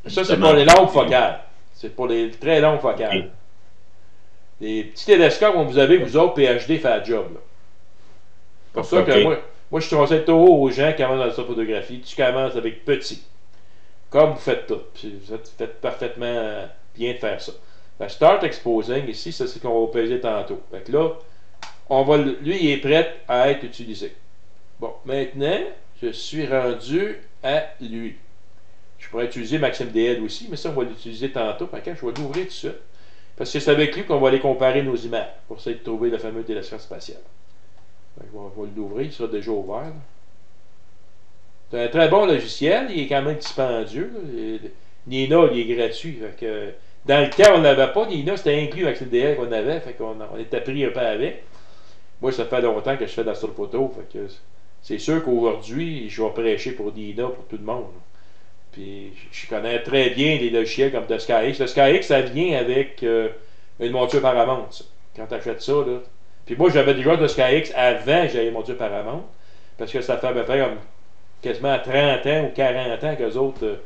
Ça, c'est pour pour les longues focales. C'est pour les très longues focales. Okay. Les petits télescopes, comme vous avez, vous autres, PhD fait la job. C'est pour ça que moi, je conseille toujours aux gens qui commencent dans la photographie, tu commences avec petit. Comme vous faites tout. Vous faites parfaitement bien de faire ça. Fait que Start Exposing, ici, ça c'est ce qu'on va peser tantôt. Fait que là, lui, il est prêt à être utilisé. Bon, maintenant, je suis rendu à lui. Je pourrais utiliser Maxime DL aussi, mais ça, on va l'utiliser tantôt. Fait que je vais l'ouvrir tout de suite. Parce que c'est avec lui qu'on va aller comparer nos images pour essayer de trouver le fameux télescope spatial. Fait que je vais l'ouvrir, il sera déjà ouvert. C'est un très bon logiciel, il est quand même dispendieux. Nina, il est gratuit. Fait que, dans le cas, on n'avait pas. Nina, c'était inclus avec le DL qu'on avait. Fait qu'on était pris un peu avec. Moi, ça fait longtemps que je fais de la photo. Fait que c'est sûr qu'aujourd'hui, je vais prêcher pour Nina, pour tout le monde. Puis je connais très bien les logiciels comme de SkyX. Le SkyX, ça vient avec une monture Paramount. Ça. Quand tu achètes ça, là. Puis moi, j'avais déjà de SkyX avant que j'avais une monture Paramount. Parce que ça fait à peu près comme quasiment 30 ans ou 40 ans qu'eux autres,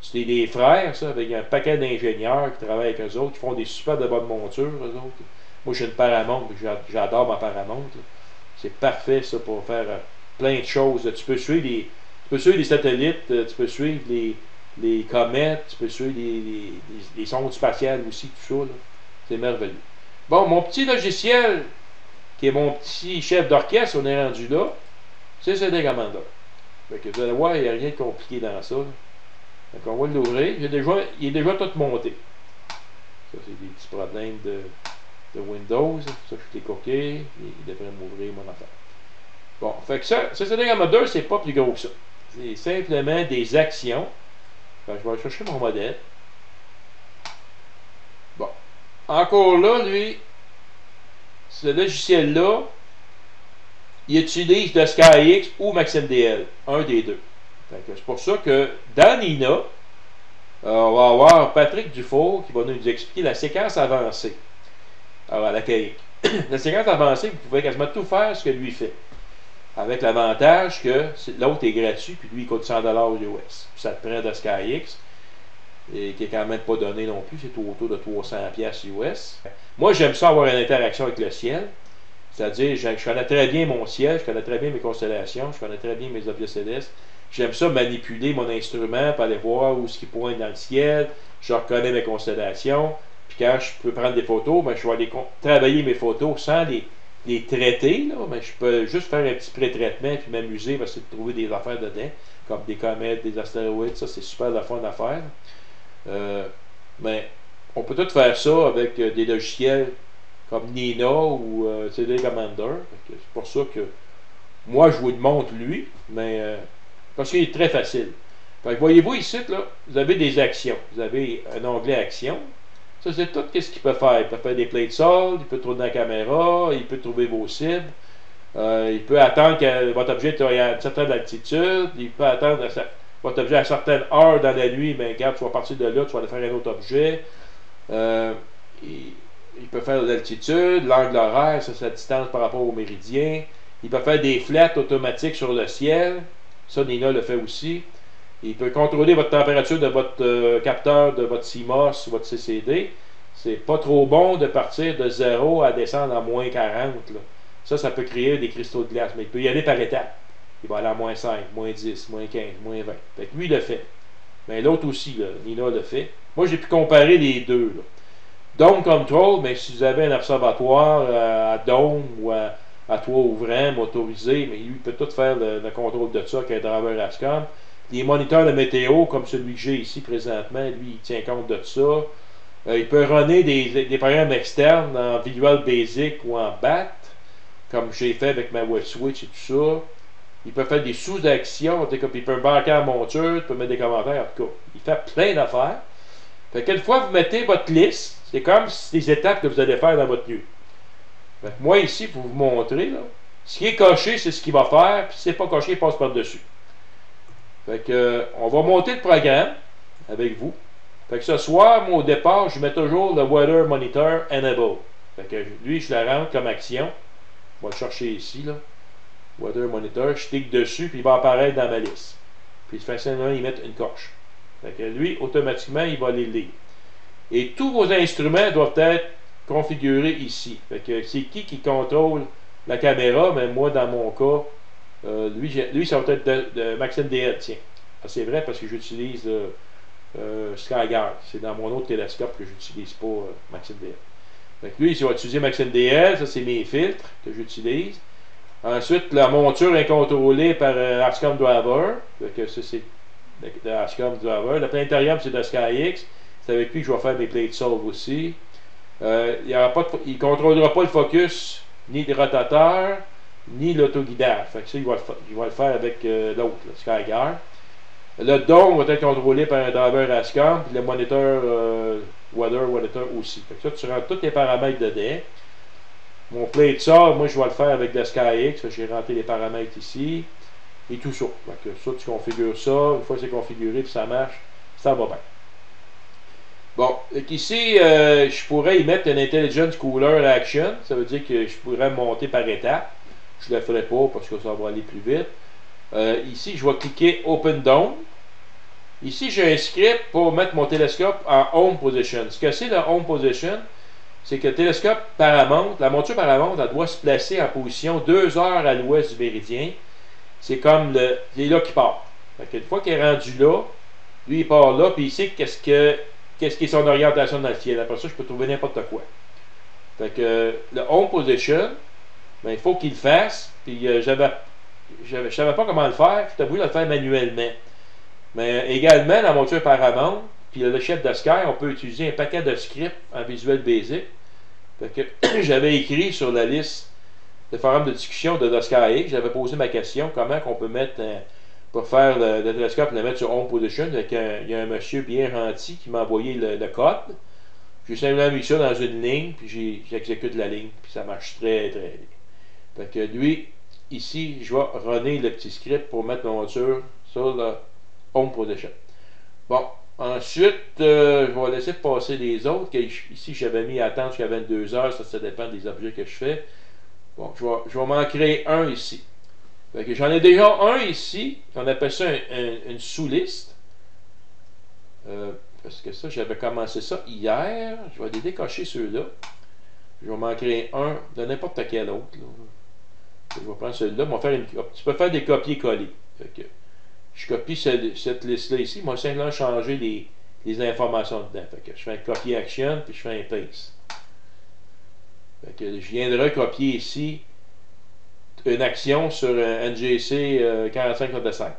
c'était des frères, ça, avec un paquet d'ingénieurs qui travaillent avec eux autres, qui font des super de bonnes montures, eux autres. Moi, j'ai une Paramount, j'adore ma Paramount. C'est parfait, ça, pour faire plein de choses. Tu peux suivre les satellites, tu peux suivre les comètes, tu peux suivre les sondes spatiales aussi, tout ça. C'est merveilleux. Bon, mon petit logiciel, qui est mon petit chef d'orchestre, on est rendu là, c'est CD Commander. Fait que vous allez voir, il n'y a rien de compliqué dans ça. Donc on va l'ouvrir. Il est déjà tout monté. Ça, c'est des petits problèmes de Windows. Ça, je l'ai coqué. Il devrait m'ouvrir mon affaire. Bon, fait que ça, CD Commander, c'est pas plus gros que ça. C'est simplement des actions. Fait que je vais aller chercher mon modèle. Bon. Encore là, lui, ce logiciel-là, il utilise le SkyX ou Maxime DL, un des deux. C'est pour ça que dans Nina, on va avoir Patrick Dufour qui va nous expliquer la séquence avancée. Alors, à l'accueil. La séquence avancée, vous pouvez quasiment tout faire ce que lui fait. Avec l'avantage que l'autre est gratuit, puis lui, il coûte 100$ US. Puis ça te prend de SkyX, et qui est quand même pas donné non plus, c'est autour de 300$ US. Moi, j'aime ça avoir une interaction avec le ciel. C'est-à-dire, je connais très bien mon ciel, je connais très bien mes constellations, je connais très bien mes objets célestes. J'aime ça manipuler mon instrument pour aller voir où ce qui pointe dans le ciel. Je reconnais mes constellations. Puis quand je peux prendre des photos, ben, je vais aller travailler mes photos sans les traiter. Là, mais je peux juste faire un petit pré-traitement puis m'amuser, essayer de trouver des affaires dedans, comme des comètes, des astéroïdes. Ça, c'est super la fun à faire. Mais on peut tout faire ça avec des logiciels comme Nina ou CD Commander. C'est pour ça que moi, je vous le montre lui, mais parce qu'il est très facile. Fait que voyez-vous ici, là, vous avez des actions. Vous avez un onglet Action. Ça, c'est tout ce qu'il peut faire. Il peut faire des plates soldes, il peut tourner la caméra, il peut trouver vos cibles, il peut attendre que votre objet soit à une certaine altitude, il peut attendre votre objet à une certaine heure dans la nuit, mais regarde, tu vas partir de là, tu vas aller faire un autre objet. Il peut faire l'altitude, l'angle horaire, ça c'est la distance par rapport au méridien. Il peut faire des flats automatiques sur le ciel. Ça, Nina le fait aussi. Il peut contrôler votre température de votre capteur, de votre CMOS, votre CCD. C'est pas trop bon de partir de 0 à descendre à moins 40. Là. Ça peut créer des cristaux de glace. Mais il peut y aller par étapes. Il va aller à moins 5, moins 10, moins 15, moins 20. Fait que lui, il le fait. Mais l'autre aussi, là, Nina le fait. Moi, j'ai pu comparer les deux. Là. Dome Control, mais si vous avez un observatoire à Dome ou à toit ouvrant, motorisé, mais lui, il peut tout faire le contrôle de ça avec un driver ASCOM. Les moniteurs de météo, comme celui que j'ai ici présentement, lui, il tient compte de ça. Il peut runner des programmes externes en Visual Basic ou en BAT, comme j'ai fait avec ma web switch et tout ça. Il peut faire des sous-actions, il peut embarquer en monture, il peut mettre des commentaires, en tout cas. Il fait plein d'affaires. Fait que fois vous mettez votre liste, c'est comme les étapes que vous allez faire dans votre nuit. Fait que moi ici, pour vous montrer, là, ce qui est coché, c'est ce qu'il va faire, puis si c'est pas coché, il passe par-dessus. Fait que, on va monter le programme avec vous. Fait que ce soir, moi, au départ, je mets toujours le Weather Monitor Enable. Fait que lui, je le rentre comme action. On va le chercher ici, là. Weather Monitor, je clique dessus, puis il va apparaître dans ma liste. Puis facilement, il met une coche. Fait que lui, automatiquement, il va les lire. Et tous vos instruments doivent être configurés ici. Fait que c'est qui contrôle la caméra? Mais moi, dans mon cas, lui, ça va être de Maxim DL, tiens. C'est vrai parce que j'utilise SkyGuard. C'est dans mon autre télescope que j'utilise pas Maxim DL. Fait que lui, il va utiliser Maxim DL. Ça, c'est mes filtres que j'utilise. Ensuite, la monture est contrôlée par ASCOM Driver. Fait que ça, c'est de ASCOM Driver. Le planétarium, c'est de SkyX. C'est avec lui que je vais faire mes plates solve aussi. Il ne contrôlera pas le focus, ni les rotateurs, ni l'autoguidage. Fait que ça, il va le faire avec l'autre, SkyGuard. Le dôme va être contrôlé par un driver ASCOM, puis le moniteur Weather Monitor aussi. Fait que ça, tu rentres tous les paramètres dedans. Mon plate solve, moi, je vais le faire avec le SkyX. J'ai rentré les paramètres ici. Et tout ça. Fait que ça, tu configures ça. Une fois que c'est configuré, puis ça marche, ça va bien. Bon, ici, je pourrais y mettre une Intelligence Cooler Action. Ça veut dire que je pourrais monter par étapes. Je ne le ferai pas parce que ça va aller plus vite. Ici, je vais cliquer Open Dome. Ici, j'ai un script pour mettre mon télescope en Home Position. Ce que c'est le Home Position, c'est que le télescope Paramount, la monture Paramount, elle doit se placer en position 2 heures à l'ouest du méridien. C'est comme c'est là qu'il part. Fait une fois qu'il est rendu là, lui, il part là, puis il sait qu'est-ce qui est son orientation dans le ciel. Après ça, je peux trouver n'importe quoi. Fait que le Home Position, ben, il faut qu'il le fasse. Puis je savais pas comment le faire. Je suis obligé de le faire manuellement. Mais également, la monture Paramount, puis le chef de Sky, on peut utiliser un paquet de scripts en Visual Basic. Fait que j'avais écrit sur la liste de forum de discussion de SkyX, j'avais posé ma question, comment qu'on peut mettre, pour faire le télescope, le mettre sur Home Position. Il y a un monsieur bien gentil qui m'a envoyé le code. J'ai simplement mis ça dans une ligne, puis j'exécute la ligne, puis ça marche très, très bien. Fait que lui, ici, je vais runner le petit script pour mettre ma monture sur le Home Position. Bon, ensuite, je vais laisser passer les autres. Ici, j'avais mis à attendre jusqu'à 22 heures, ça dépend des objets que je fais. Bon, je vais m'en créer un ici. J'en ai déjà un ici, on appelle ça une sous-liste. Parce que ça, j'avais commencé ça hier. Je vais les décocher ceux-là. Je vais m'en créer un de n'importe quel autre. Là. Je vais prendre celui-là. Tu peux faire des copier-coller. Je copie cette liste-là ici. Moi, simplement changer les informations dedans. Fait que je fais un copy action, puis je fais un paste. Fait que je viens de recopier ici une action sur NGC 45.5.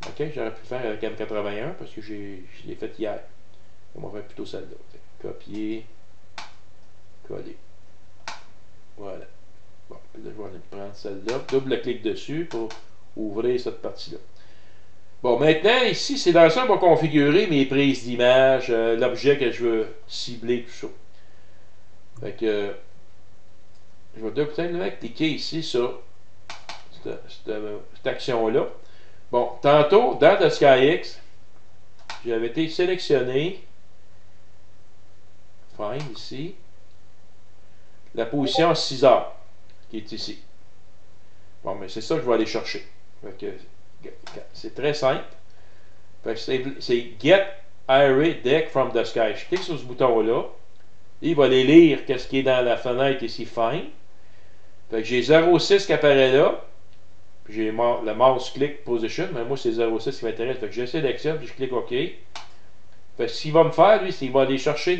OK, j'aurais pu le faire avec M81 parce que je l'ai fait hier. On va faire plutôt celle-là. Copier, coller. Voilà. Bon, là, je vais aller prendre celle-là. Double-clic dessus pour ouvrir cette partie-là. Bon, maintenant, ici, c'est dans ça qu'on va configurer mes prises d'image, l'objet que je veux cibler, tout ça. Fait que je vais peut-être cliquer ici sur cette action-là. Bon, tantôt, dans le SkyX, j'avais été sélectionné, find ici, la position 6 heures, qui est ici. Bon, mais c'est ça que je vais aller chercher. C'est très simple. C'est Get Array Deck from the Sky. Je clique sur ce bouton-là. Il va aller lire qu'est-ce qui est dans la fenêtre ici, Find. Fait que j'ai 0.6 qui apparaît là. Puis j'ai le mouse click position, mais moi c'est 0.6 qui m'intéresse. Fait que je sélectionne, puis je clique OK. Fait que ce qu'il va me faire, lui, c'est qu'il va aller chercher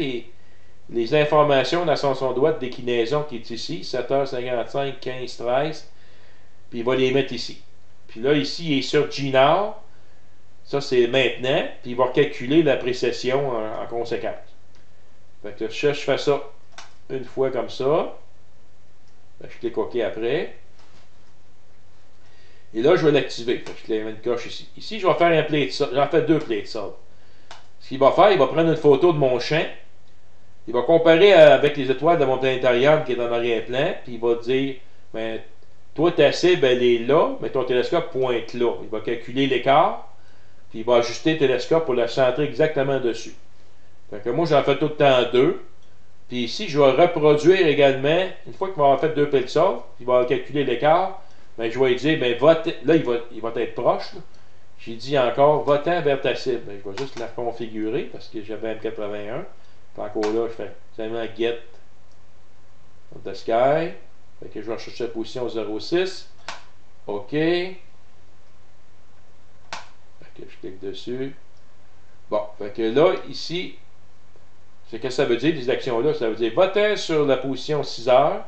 les informations dans son doigt de déclinaison qui est ici, 7h55, 15, 13. Puis il va les mettre ici. Puis là, ici, il est sur GNOW. Ça, c'est maintenant. Puis il va calculer la précession en conséquence. Fait que je fais ça une fois comme ça. Fait que je clique OK après. Et là, je vais l'activer. Je mets une coche ici. Ici, je vais faire un play de solve. J'en fais deux plays de solve. Ce qu'il va faire, il va prendre une photo de mon champ. Il va comparer avec les étoiles de mon planétarium qui est en arrière-plan. Puis il va dire, ben, toi, ta cible, elle est là, mais ton télescope pointe là. Il va calculer l'écart. Puis il va ajuster le télescope pour le centrer exactement dessus. Fait que moi, j'en fais tout le temps deux. Puis ici, je vais reproduire également, une fois qu'il va avoir fait deux plays de solve, il va calculer l'écart. Ben, je vais lui dire, ben, là, il va être proche. J'ai dit encore, va-t'en vers ta cible. Ben, je vais juste la configurer parce que j'avais M81. Puis encore là, je fais simplement get the sky. Fait que je vais chercher la position 0.6. OK. Fait que je clique dessus. Bon, fait que là, ici, c'est que ça veut dire, ces actions-là. Ça veut dire, va-t'en sur la position 6 heures.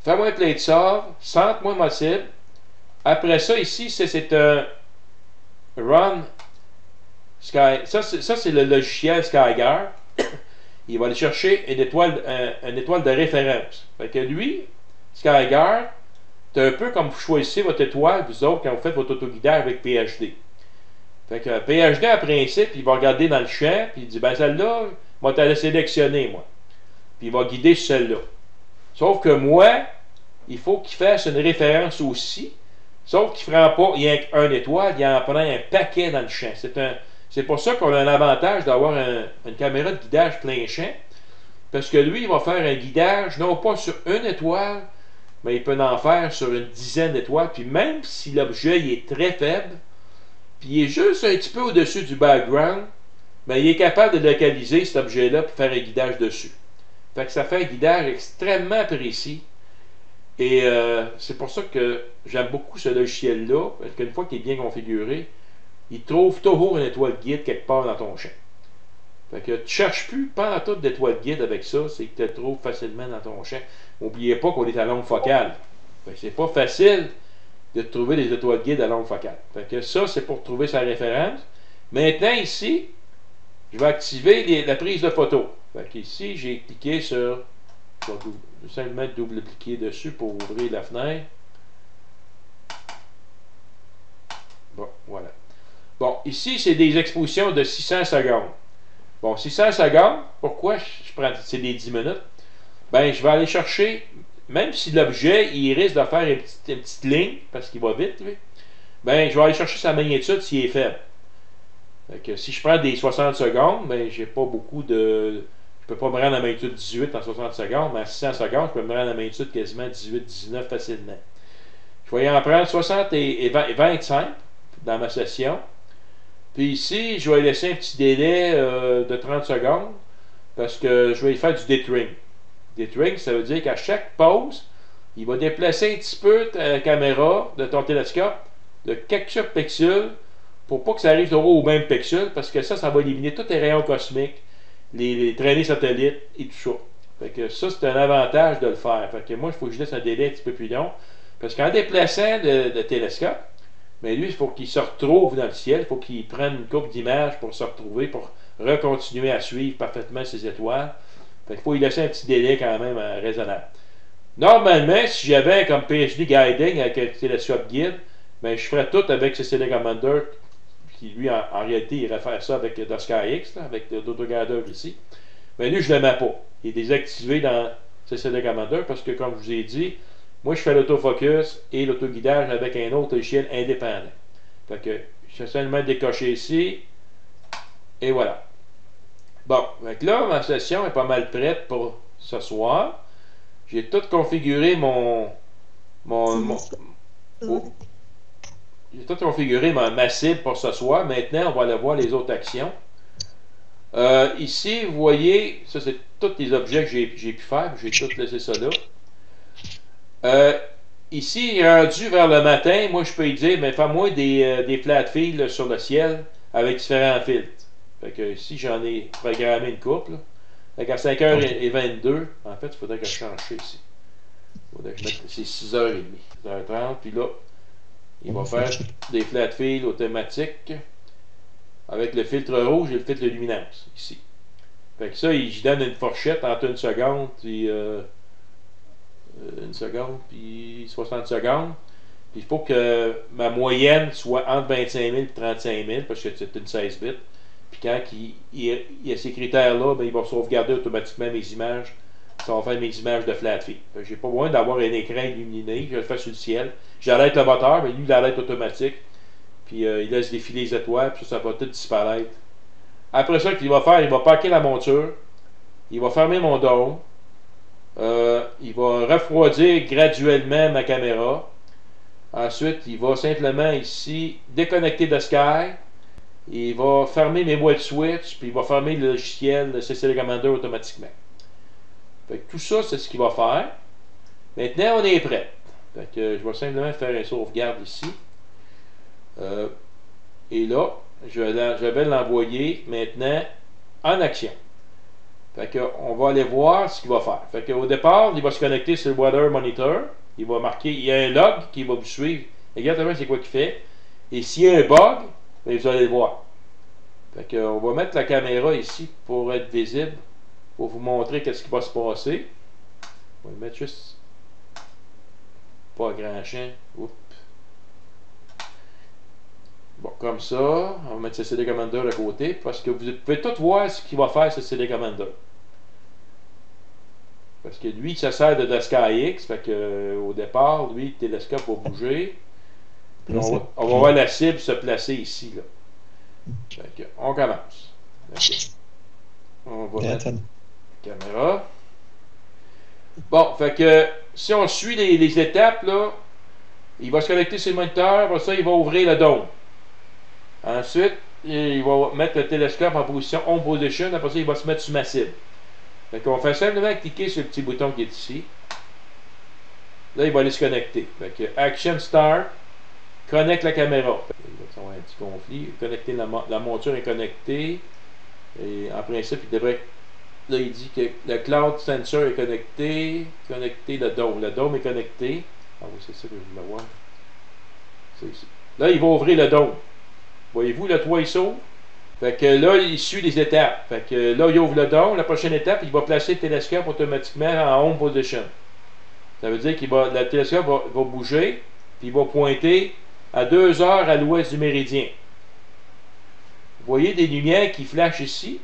Fais-moi un play de solve, centre-moi ma cible. Après ça, ici, c'est un Run Sky. Ça, c'est le logiciel SkyGuard. Il va aller chercher une étoile de référence. Fait que lui, SkyGuard, c'est un peu comme vous choisissez votre étoile, vous autres, quand vous faites votre autoguidage avec PhD. Fait que PhD, en principe, il va regarder dans le champ, puis il dit, ben celle-là, moi, tu la sélectionner, moi. Puis il va guider sur celle-là. Sauf que moi, il faut qu'il fasse une référence aussi. Sauf qu'il ne prend pas rien qu'une étoile, il en prend un paquet dans le champ. C'est pour ça qu'on a un avantage d'avoir une caméra de guidage plein champ. Parce que lui, il va faire un guidage, non pas sur une étoile, mais il peut en faire sur une dizaine d'étoiles. Puis même si l'objet est très faible, puis il est juste un petit peu au-dessus du background, ben, il est capable de localiser cet objet-là pour faire un guidage dessus. Fait que ça fait un guidage extrêmement précis. Et c'est pour ça que j'aime beaucoup ce logiciel-là, parce qu'une fois qu'il est bien configuré, il trouve toujours une étoile guide quelque part dans ton champ. Fait que tu ne cherches plus pas en tout d'étoile guide avec ça, c'est que tu le trouves facilement dans ton champ. N'oubliez pas qu'on est à longue focale. Fait que c'est pas facile de trouver des étoiles guides à longue focale. Fait que ça, c'est pour trouver sa référence. Maintenant, ici, je vais activer la prise de photo. Fait qu'ici, j'ai cliqué sur... Je vais simplement double-cliquer dessus pour ouvrir la fenêtre. Bon, voilà. Bon, ici, c'est des expositions de 600 secondes. Bon, 600 secondes, pourquoi je prends... C'est des 10 minutes. Ben, je vais aller chercher, même si l'objet, il risque de faire une petite ligne, parce qu'il va vite, lui, ben, je vais aller chercher sa magnitude s'il est faible. Fait que si je prends des 60 secondes, ben, j'ai pas beaucoup de... Je peux pas me rendre à magnitude 18 en 60 secondes, mais à 600 secondes, je peux me rendre à magnitude quasiment 18-19 facilement. Je vais y en prendre 60 et 25 dans ma session. Puis ici, je vais laisser un petit délai de 30 secondes parce que je vais y faire du dithering. Dithering, ça veut dire qu'à chaque pause, il va déplacer un petit peu ta caméra de ton télescope de quelques pixels pour pas que ça arrive toujours au même pixel, parce que ça va éliminer tous les rayons cosmiques, les traînées satellites et tout ça. Fait que ça, c'est un avantage de le faire. Fait que moi, il faut que je laisse un délai un petit peu plus long. Parce qu'en déplaçant le télescope, mais lui, il faut qu'il se retrouve dans le ciel, il faut qu'il prenne une couple d'images pour se retrouver, pour recontinuer à suivre parfaitement ses étoiles. Fait qu'il faut y laisser un petit délai quand même raisonnable. Normalement, si j'avais comme PhD Guiding avec un télescope guide, ben, je ferais tout avec Cecilia Commander, qui lui, en réalité, il irait faire ça avec The Sky X, là, avec l'autoguideur ici. Mais lui, je ne le mets pas. Il est désactivé dans Cecilia Commander parce que, comme je vous ai dit, moi, je fais l'autofocus et l'autoguidage avec un autre logiciel indépendant. Fait que je vais seulement décocher ici. Et voilà. Bon, donc là, ma session est pas mal prête pour ce soir. J'ai tout configuré j'ai tout configuré ma cible pour ce soir. Maintenant, on va aller voir les autres actions. Ici, vous voyez, ça c'est tous les objets que j'ai pu faire. J'ai tout laissé ça là. Ici, rendu vers le matin, moi je peux lui dire, mais fais-moi des flat fields sur le ciel avec différents filtres. Fait que ici, j'en ai programmé une couple. Fait qu'à 5h22, en fait, il faudrait que je change ça ici. Il faudrait que je mette, c'est 6h30, 6h30, puis là, il va faire des flat fields automatiques avec le filtre rouge et le filtre de luminance, ici. Fait que ça, je donne une fourchette entre une seconde, puis une seconde, puis 60 secondes. Puis il faut que ma moyenne soit entre 25 000 et 35 000, parce que c'est une 16 bits. Puis quand il y a ces critères-là, ben, il va sauvegarder automatiquement mes images. Ça va faire mes images de flat field. J'ai pas besoin d'avoir un écran illuminé. Je le fais sur le ciel. J'arrête le moteur, mais lui, il arrête automatique. Puis il laisse défiler les étoiles, puis ça va tout disparaître. Après ça, qu'il va faire, il va packer la monture. Il va fermer mon dôme. Il va refroidir graduellement ma caméra. Ensuite, il va simplement ici déconnecter de Sky. Il va fermer mes boîtes switch, puis il va fermer le logiciel de Cecilia Commander automatiquement. Fait que tout ça, c'est ce qu'il va faire. Maintenant, on est prêt. Fait que je vais simplement faire une sauvegarde ici. Et là, je vais l'envoyer maintenant en action. Fait que on va aller voir ce qu'il va faire. Fait qu'au départ, il va se connecter sur le Weather Monitor. Il va marquer, il y a un log qui va vous suivre exactement c'est quoi qu'il fait. Et s'il y a un bug, bien, vous allez le voir. Fait que on va mettre la caméra ici pour être visible, pour vous montrer qu'est-ce qui va se passer. On va le mettre juste pas grand champ. Oups. Bon, comme ça, on va mettre Cecilia Commander à côté, parce que vous pouvez tout voir ce qu'il va faire Cecilia Commander. Parce que lui, ça sert de The Sky X, fait que au départ, lui, le télescope va bouger. On va voir la cible se placer ici, là. Fait que, on commence. On va mettre la caméra. Bon, fait que si on suit les étapes, là, il va se connecter sur le moniteur, après ça, il va ouvrir le dôme. Ensuite, il va mettre le télescope en position home position, après ça, il va se mettre sur ma cible. Fait qu'on fait simplement cliquer sur le petit bouton qui est ici. Là, il va aller se connecter. Fait que Action Start, connecte la caméra. Il va avoir un petit conflit. Connecter la monture est connectée. Et en principe, il devrait. Là, il dit que le Cloud Sensor est connecté. Connecter le dôme. Le dôme est connecté. Ah oui, c'est ça que je voulais voir. C'est ici. Là, il va ouvrir le dôme. Voyez-vous, le toit il s'ouvre. Fait que là, il suit les étapes. Fait que là, il ouvre le dôme. La prochaine étape, il va placer le télescope automatiquement en home position. Ça veut dire que le télescope va bouger, puis il va pointer à 2 heures à l'ouest du méridien. Vous voyez des lumières qui flashent ici?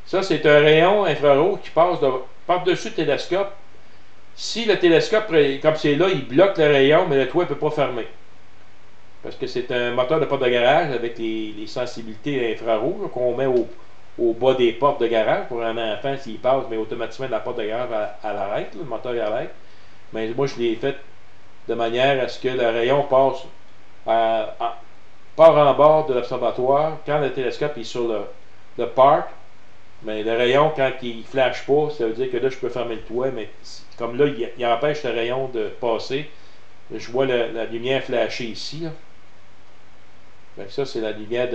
Ça, c'est un rayon infrarouge qui passe par-dessus le télescope. Si le télescope, comme c'est là, il bloque le rayon, mais le toit ne peut pas fermer. Parce que c'est un moteur de porte de garage avec les sensibilités infrarouges qu'on met au bas des portes de garage pour un enfant s'il passe, mais automatiquement la porte de garage à l'arrête, le moteur arrête. Mais moi, je l'ai fait de manière à ce que le rayon passe part en bord de l'observatoire quand le télescope est sur le parc. Mais le rayon, quand il ne flash pas, ça veut dire que là, je peux fermer le toit, mais comme là, il empêche le rayon de passer. Je vois la lumière flasher ici. Là. Donc ça, c'est la lumière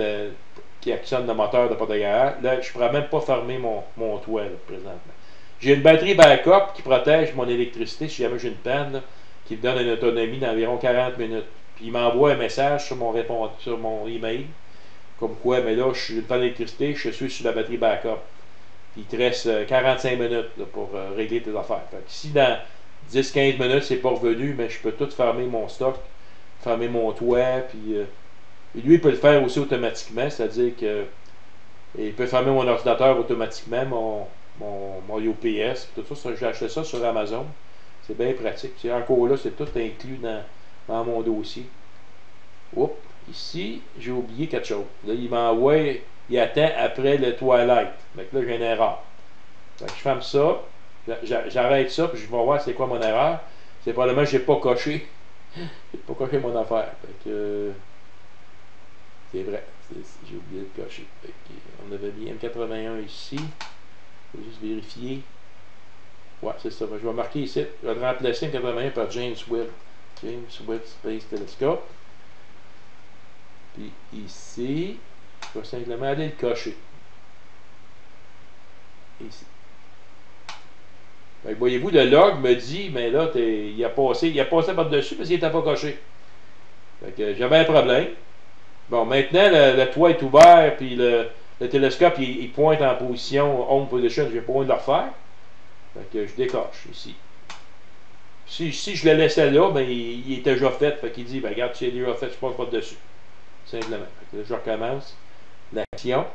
qui actionne le moteur de porte-garage. Là, je ne pourrais même pas fermer mon toit, là, présentement. J'ai une batterie backup qui protège mon électricité si jamais j'ai une panne, là, qui me donne une autonomie d'environ 40 minutes. Puis il m'envoie un message sur mon email, comme quoi, mais là, je suis une panne d'électricité, je suis sur la batterie backup. Puis il te reste 45 minutes là, pour régler tes affaires. Fait que si dans 10-15 minutes, c'est pas revenu, mais je peux tout fermer mon stock, fermer mon toit, puis lui, il peut le faire aussi automatiquement, c'est-à-dire que il peut fermer mon ordinateur automatiquement, mon UPS, tout ça. J'ai acheté ça sur Amazon. C'est bien pratique. Puis encore là, c'est tout inclus dans mon dossier. Oups, ici, j'ai oublié quelque chose. Là, il m'envoie, il attend après le Twilight. Donc là, j'ai une erreur. Donc, je ferme ça, j'arrête ça, puis je vais voir c'est quoi mon erreur. C'est probablement que j'ai pas coché. J'ai pas coché mon affaire. Fait que, c'est vrai, j'ai oublié de cocher. On avait mis M81 ici. Je vais juste vérifier. Ouais, c'est ça. Je vais marquer ici. Je vais remplacer M81 par James Webb. James Webb Space Telescope. Puis ici, je vais simplement aller le cocher. Ici. Voyez-vous, le log me dit, mais là, il a passé par-dessus parce qu'il n'était pas coché. J'avais un problème. Bon, maintenant, le toit est ouvert, puis le télescope, il pointe en position home position. Je n'ai pas besoin de le refaire. Fait que je décoche ici. Si je le laissais là, ben, il était déjà fait. Fait qu'il dit, ben, regarde, tu es déjà fait, je passe pas dessus. Simplement. Fait que là, je recommence l'action.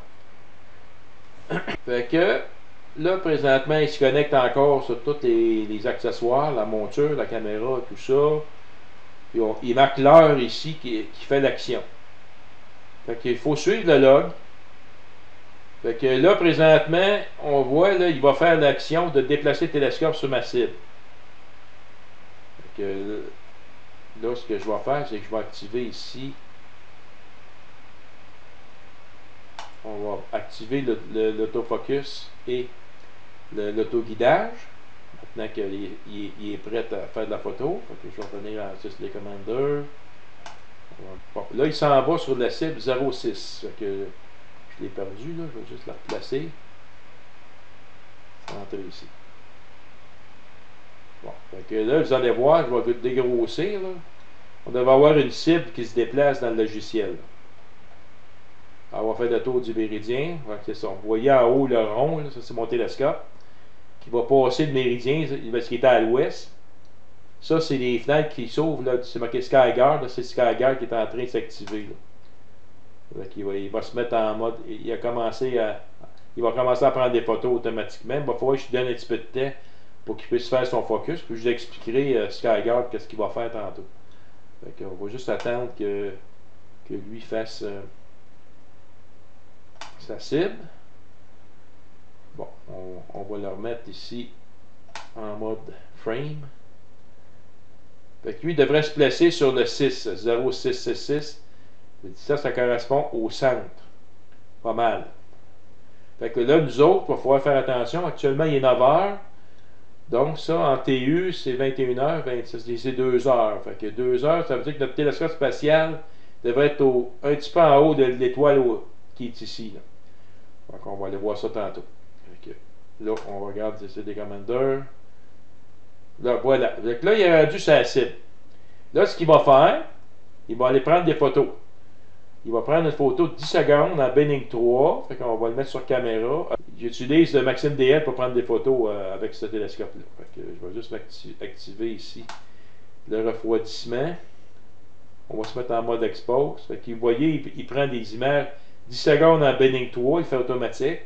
Fait que là, présentement, il se connecte encore sur tous les accessoires, la monture, la caméra, tout ça. Puis il marque l'heure ici qui fait l'action. Fait qu'il faut suivre le log. Fait que là, présentement, on voit, là, il va faire l'action de déplacer le télescope sur ma cible. Fait que là, ce que je vais faire, c'est que je vais activer ici. On va activer l'autofocus et l'autoguidage. Maintenant qu'il est prêt à faire de la photo. Fait que je vais revenir à les Commander. Bon, là, il s'en va sur la cible 06. Fait que je l'ai perdu, là. Je vais juste la replacer. Entrer ici. Bon, fait que là, vous allez voir, je vais dégrossir, là. On devrait avoir une cible qui se déplace dans le logiciel. Là. On va faire le tour du méridien. C'est ça. Vous voyez en haut le rond, là, ça c'est mon télescope, qui va passer le méridien parce qu'il est à l'ouest. Ça, c'est les fenêtres qui s'ouvrent. C'est marqué SkyGuard. C'est SkyGuard qui est en train de s'activer. Il va se mettre en mode. Il va commencer à prendre des photos automatiquement. Il va falloir que je lui donne un petit peu de temps pour qu'il puisse faire son focus. Puis je vous expliquerai SkyGuard qu'est-ce qu'il va faire tantôt. On va juste attendre que lui fasse sa cible. Bon, on va le remettre ici en mode frame. Fait que lui devrait se placer sur le 6, 0666. Ça correspond au centre. Pas mal. Fait que là, nous autres, il va falloir faire attention. Actuellement, il est 9 heures. Donc, ça, en TU, c'est 21h26. C'est 2 heures. Fait que 2 heures, ça veut dire que notre télescope spatial devrait être un petit peu en haut de l'étoile qui est ici. Là. Donc, on va aller voir ça tantôt. Fait que, là, on regarde c'est des Commander. Là, voilà. Donc là, il a rendu sa cible. Là, ce qu'il va faire, il va aller prendre des photos. Il va prendre une photo de 10 secondes en Benning 3. Fait qu'on va le mettre sur caméra. J'utilise le Maxim DL pour prendre des photos avec ce télescope-là. Fait que je vais juste activer ici le refroidissement. On va se mettre en mode expose. Fait que vous voyez, il prend des images 10 secondes en Benning 3. Il fait automatique.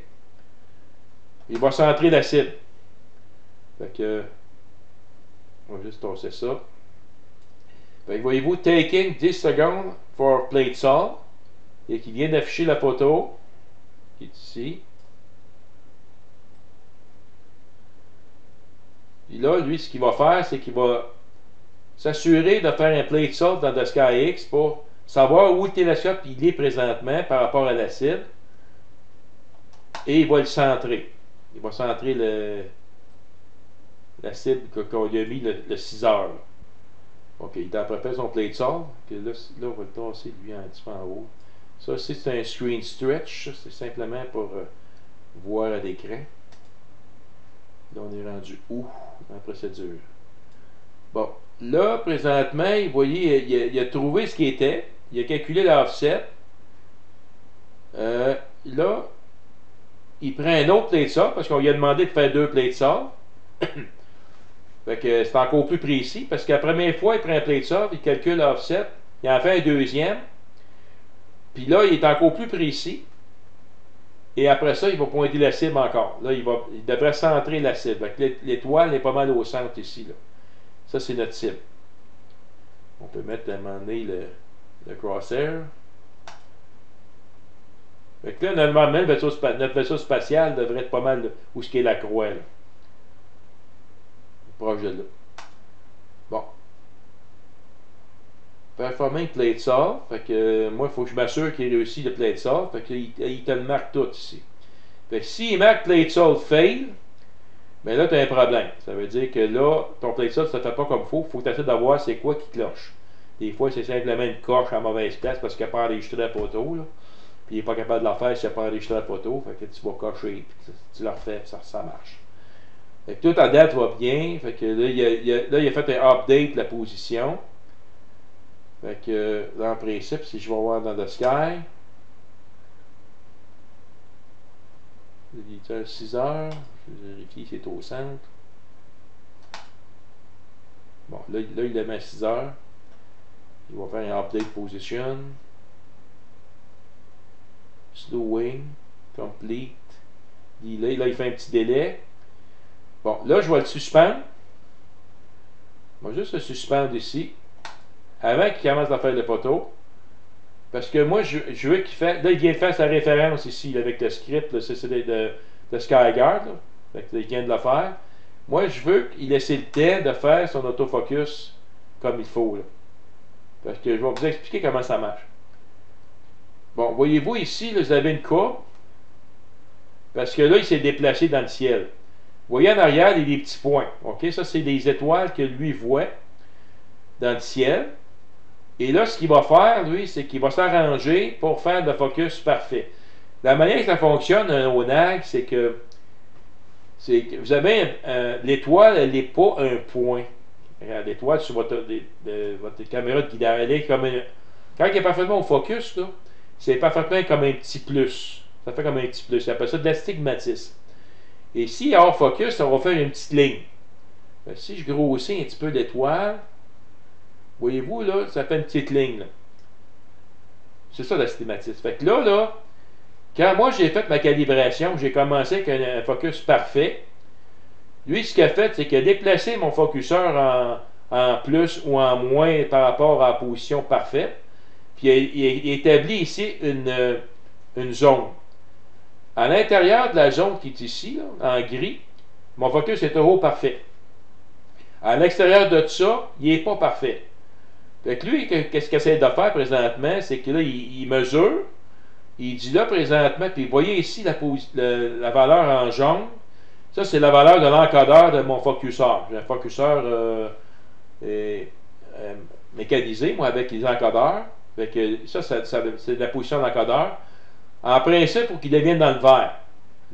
Il va centrer la cible. Fait que on va juste tasser ça. Fait que voyez-vous, taking 10 secondes for plate solve. Et qui vient d'afficher la photo. Qui est ici. Et là, lui, ce qu'il va faire, c'est qu'il va s'assurer de faire un plate solve dans le SkyX pour savoir où le télescope il est présentement par rapport à la cible. et il va le centrer. Il va centrer la cible qu'on lui a mis le 6 heures. Là. OK, il a préparé son plate solve. Là, on va le tasser lui un petit peu en haut. Ça, c'est un screen stretch. C'est simplement pour voir à l'écran. Là, on est rendu où dans la procédure? Bon, là, présentement, vous voyez, il a trouvé ce qui était. Il a calculé l'offset. Là, il prend un autre plate solve parce qu'on lui a demandé de faire 2 plate solve. Fait que c'est encore plus précis parce que la première fois, il prend un plate solve, il calcule l'offset, il en fait un deuxième. Puis là, il est encore plus précis. Et après ça, il va pointer la cible encore. Là, il devrait centrer la cible. L'étoile est pas mal au centre ici. Là. Ça, c'est notre cible. On peut mettre à un moment donné le crosshair. Fait que là, normalement, notre vaisseau spatial devrait être pas mal où ce qu'est la croix. Là. Proche de là. Bon. Performing plate solve. Fait que moi, il faut que je m'assure qu'il réussit le plate solve. Fait que il te le marque tout ici. Fait que s'il marque plate solve fail, ben là, tu as un problème. Ça veut dire que là, ton plate solve, ça ne fait pas comme il faut. Il faut que tu essaies de voir c'est quoi qui cloche. Des fois, c'est simplement une coche à mauvaise place parce qu'il n'a pas enregistré la photo. Là. Puis il n'est pas capable de la faire s'il n'a pas enregistré la photo. Fait que tu vas cocher, puis tu la refais, puis ça marche. Fait que tout à date va bien. Fait que là, il a fait un update de la position. Fait que dans le principe, si je vais voir dans le sky, il est 6 heures. Je vérifie si c'est au centre. Bon, là il le met à 6 heures. Il va faire un update position. Slowing. Complete. Delay. Là, il fait un petit délai. Bon, là, je vais le suspendre. Je vais juste le suspendre ici. Avant qu'il commence à faire les photos. Parce que moi, je veux qu'il fasse. Là, il vient de faire sa référence ici, là, avec le script, le CCD de SkyGuard. Là. Fait que, il vient de le faire. Moi, je veux qu'il ait le temps de faire son autofocus comme il faut. Là. Parce que je vais vous expliquer comment ça marche. Bon, voyez-vous ici, là, vous avez une courbe. Parce que là, il s'est déplacé dans le ciel. Vous voyez en arrière, il y a des petits points. OK? Ça, c'est des étoiles que lui voit dans le ciel. Et là, ce qu'il va faire, lui, c'est qu'il va s'arranger pour faire le focus parfait. La manière que ça fonctionne au NAG, c'est que vous avez l'étoile, elle n'est pas un point. L'étoile sur votre caméra de guidage, elle est comme quand il est parfaitement au focus, c'est parfaitement comme un petit plus. Ça fait comme un petit plus. On appelle ça de l'astigmatisme. Et s'il est hors focus, on va faire une petite ligne. Si je grossis un petit peu l'étoile, voyez-vous, là, ça fait une petite ligne. C'est ça l'astigmatisme. Fait que là, quand moi j'ai fait ma calibration, j'ai commencé avec un focus parfait. Lui, ce qu'il a fait, c'est qu'il a déplacé mon focuseur en plus ou en moins par rapport à la position parfaite. Puis il a établi ici une zone. À l'intérieur de la zone qui est ici, là, en gris, mon focus est toujours parfait. À l'extérieur de ça, il n'est pas parfait. Fait que lui, qu'est-ce qu'il essaie de faire présentement, c'est que là, il mesure, il dit là présentement, puis vous voyez ici la valeur en jaune, ça c'est la valeur de l'encodeur de mon focuseur. J'ai un focuseur mécanisé, moi, avec les encodeurs. Fait que ça c'est la position de l'encodeur. En principe, pour qu'il devienne dans le vert.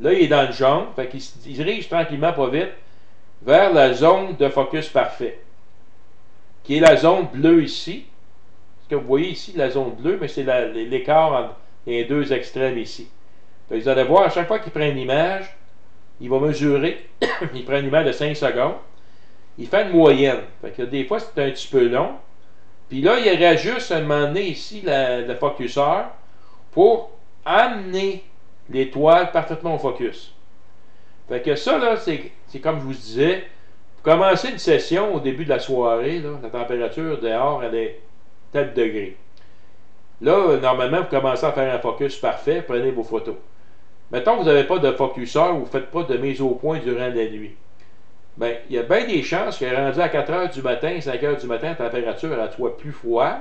Là, il est dans le jaune, fait qu'il se dirige tranquillement, pas vite, vers la zone de focus parfait, qui est la zone bleue ici. Ce que vous voyez ici, la zone bleue, mais c'est l'écart entre les deux extrêmes ici. Fait que vous allez voir, à chaque fois qu'il prend une image, il va mesurer, il prend une image de 5 secondes, il fait une moyenne. Fait que des fois, c'est un petit peu long. Puis là, il réajuste à un moment donné ici le focuseur pour amener l'étoile parfaitement au focus. Fait que ça, là, c'est comme je vous disais, pour commencer une session au début de la soirée, là, la température dehors, elle est tel degré. Là, normalement, vous commencez à faire un focus parfait, prenez vos photos. Mettons que vous n'avez pas de focuseur, vous ne faites pas de mise au point durant la nuit. Bien, il y a bien des chances que rendu à 4 heures du matin, 5 heures du matin, la température elle soit plus froide,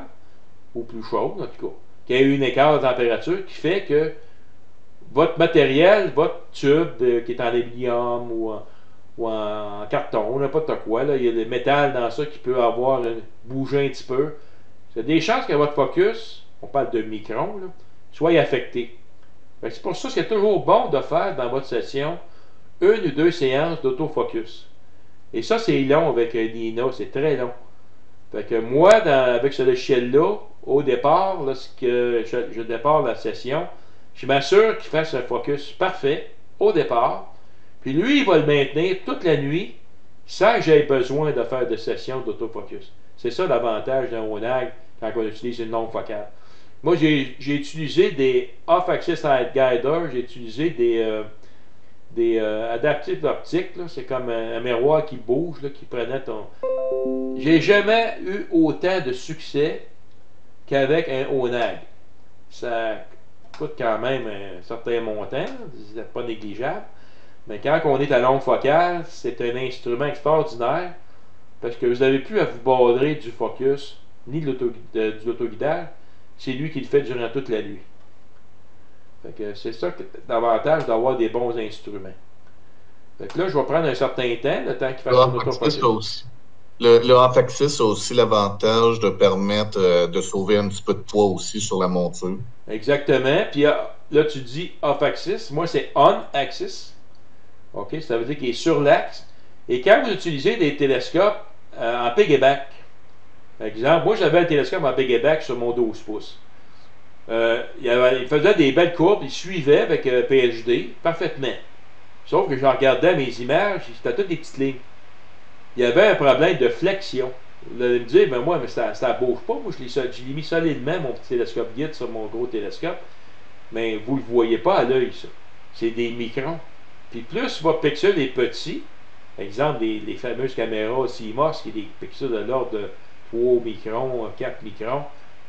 ou plus chaude en tout cas, qu'il y ait eu un écart de température qui fait que votre matériel, votre tube qui est en aluminium ou en carton, n'importe quoi, là, il y a des métal dans ça qui peut avoir bougé un petit peu. Il y a des chances que votre focus, on parle de microns, là, soit affecté. C'est pour ça que c'est toujours bon de faire dans votre session une ou deux séances d'autofocus. Et ça, c'est long avec Nina, c'est très long. Fait que moi, avec ce logiciel-là, au départ, lorsque je départ la session, je m'assure qu'il fasse un focus parfait au départ. Puis lui, il va le maintenir toute la nuit sans que j'aie besoin de faire de session d'autofocus. C'est ça l'avantage d'un ONAG quand on utilise une longue focale. Moi, j'ai utilisé des off-axis light guider, j'ai utilisé des adaptifs optiques. C'est comme un miroir qui bouge, là, qui prenait ton... J'ai jamais eu autant de succès qu'avec un ONAG. Ça coûte quand même un certain montant, c'est pas négligeable. Mais quand on est à longue focale, c'est un instrument extraordinaire parce que vous n'avez plus à vous bordrer du focus ni de l'autoguidage. C'est lui qui le fait durant toute la nuit. Fait que c'est ça l'avantage d'avoir des bons instruments. Fait que là, je vais prendre un certain temps, le temps qu'il fasse son autofocus. Le off-axis a aussi l'avantage de permettre de sauver un petit peu de poids aussi sur la monture. Exactement. Puis là, tu dis off-axis. Moi, c'est on-axis. OK? Ça veut dire qu'il est sur l'axe. Et quand vous utilisez des télescopes en piggyback, par exemple, moi, j'avais un télescope en piggyback sur mon 12 pouces. Il faisait des belles courbes, il suivait avec PhD parfaitement. Sauf que je regardais mes images, c'était toutes des petites lignes. Il y avait un problème de flexion. Vous allez me dire, ben moi, mais ça ne bouge pas. Moi, je l'ai mis solidement, mon petit télescope guide, sur mon gros télescope. Mais vous ne le voyez pas à l'œil, ça. C'est des microns. Puis plus votre pixel est petit, par exemple, les fameuses caméras CMOS, qui est des pixels de l'ordre de 3 microns, 4 microns,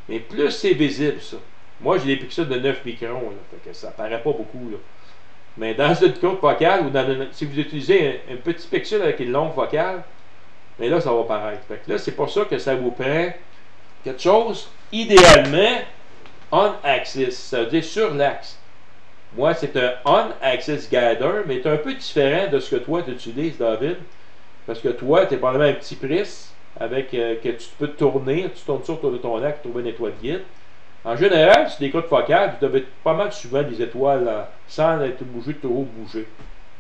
mais plus c'est visible, ça. Moi, j'ai des pixels de 9 microns, là, fait que ça paraît pas beaucoup, là. Mais dans une courte focale, ou si vous utilisez un petit pixel avec une longue focale, mais là, ça va paraître. Fait que là, c'est pour ça que ça vous prend quelque chose, idéalement, on-axis, ça veut dire sur l'axe. Moi, c'est un on-axis guider, mais c'est un peu différent de ce que toi, tu utilises, David. Parce que toi, tu es probablement un petit prisme avec que tu peux tourner, tu tournes ça autour de ton axe pour trouver une étoile guide. En général, sur des courtes focales, vous devez pas mal souvent des étoiles sans être obligé de trop bouger.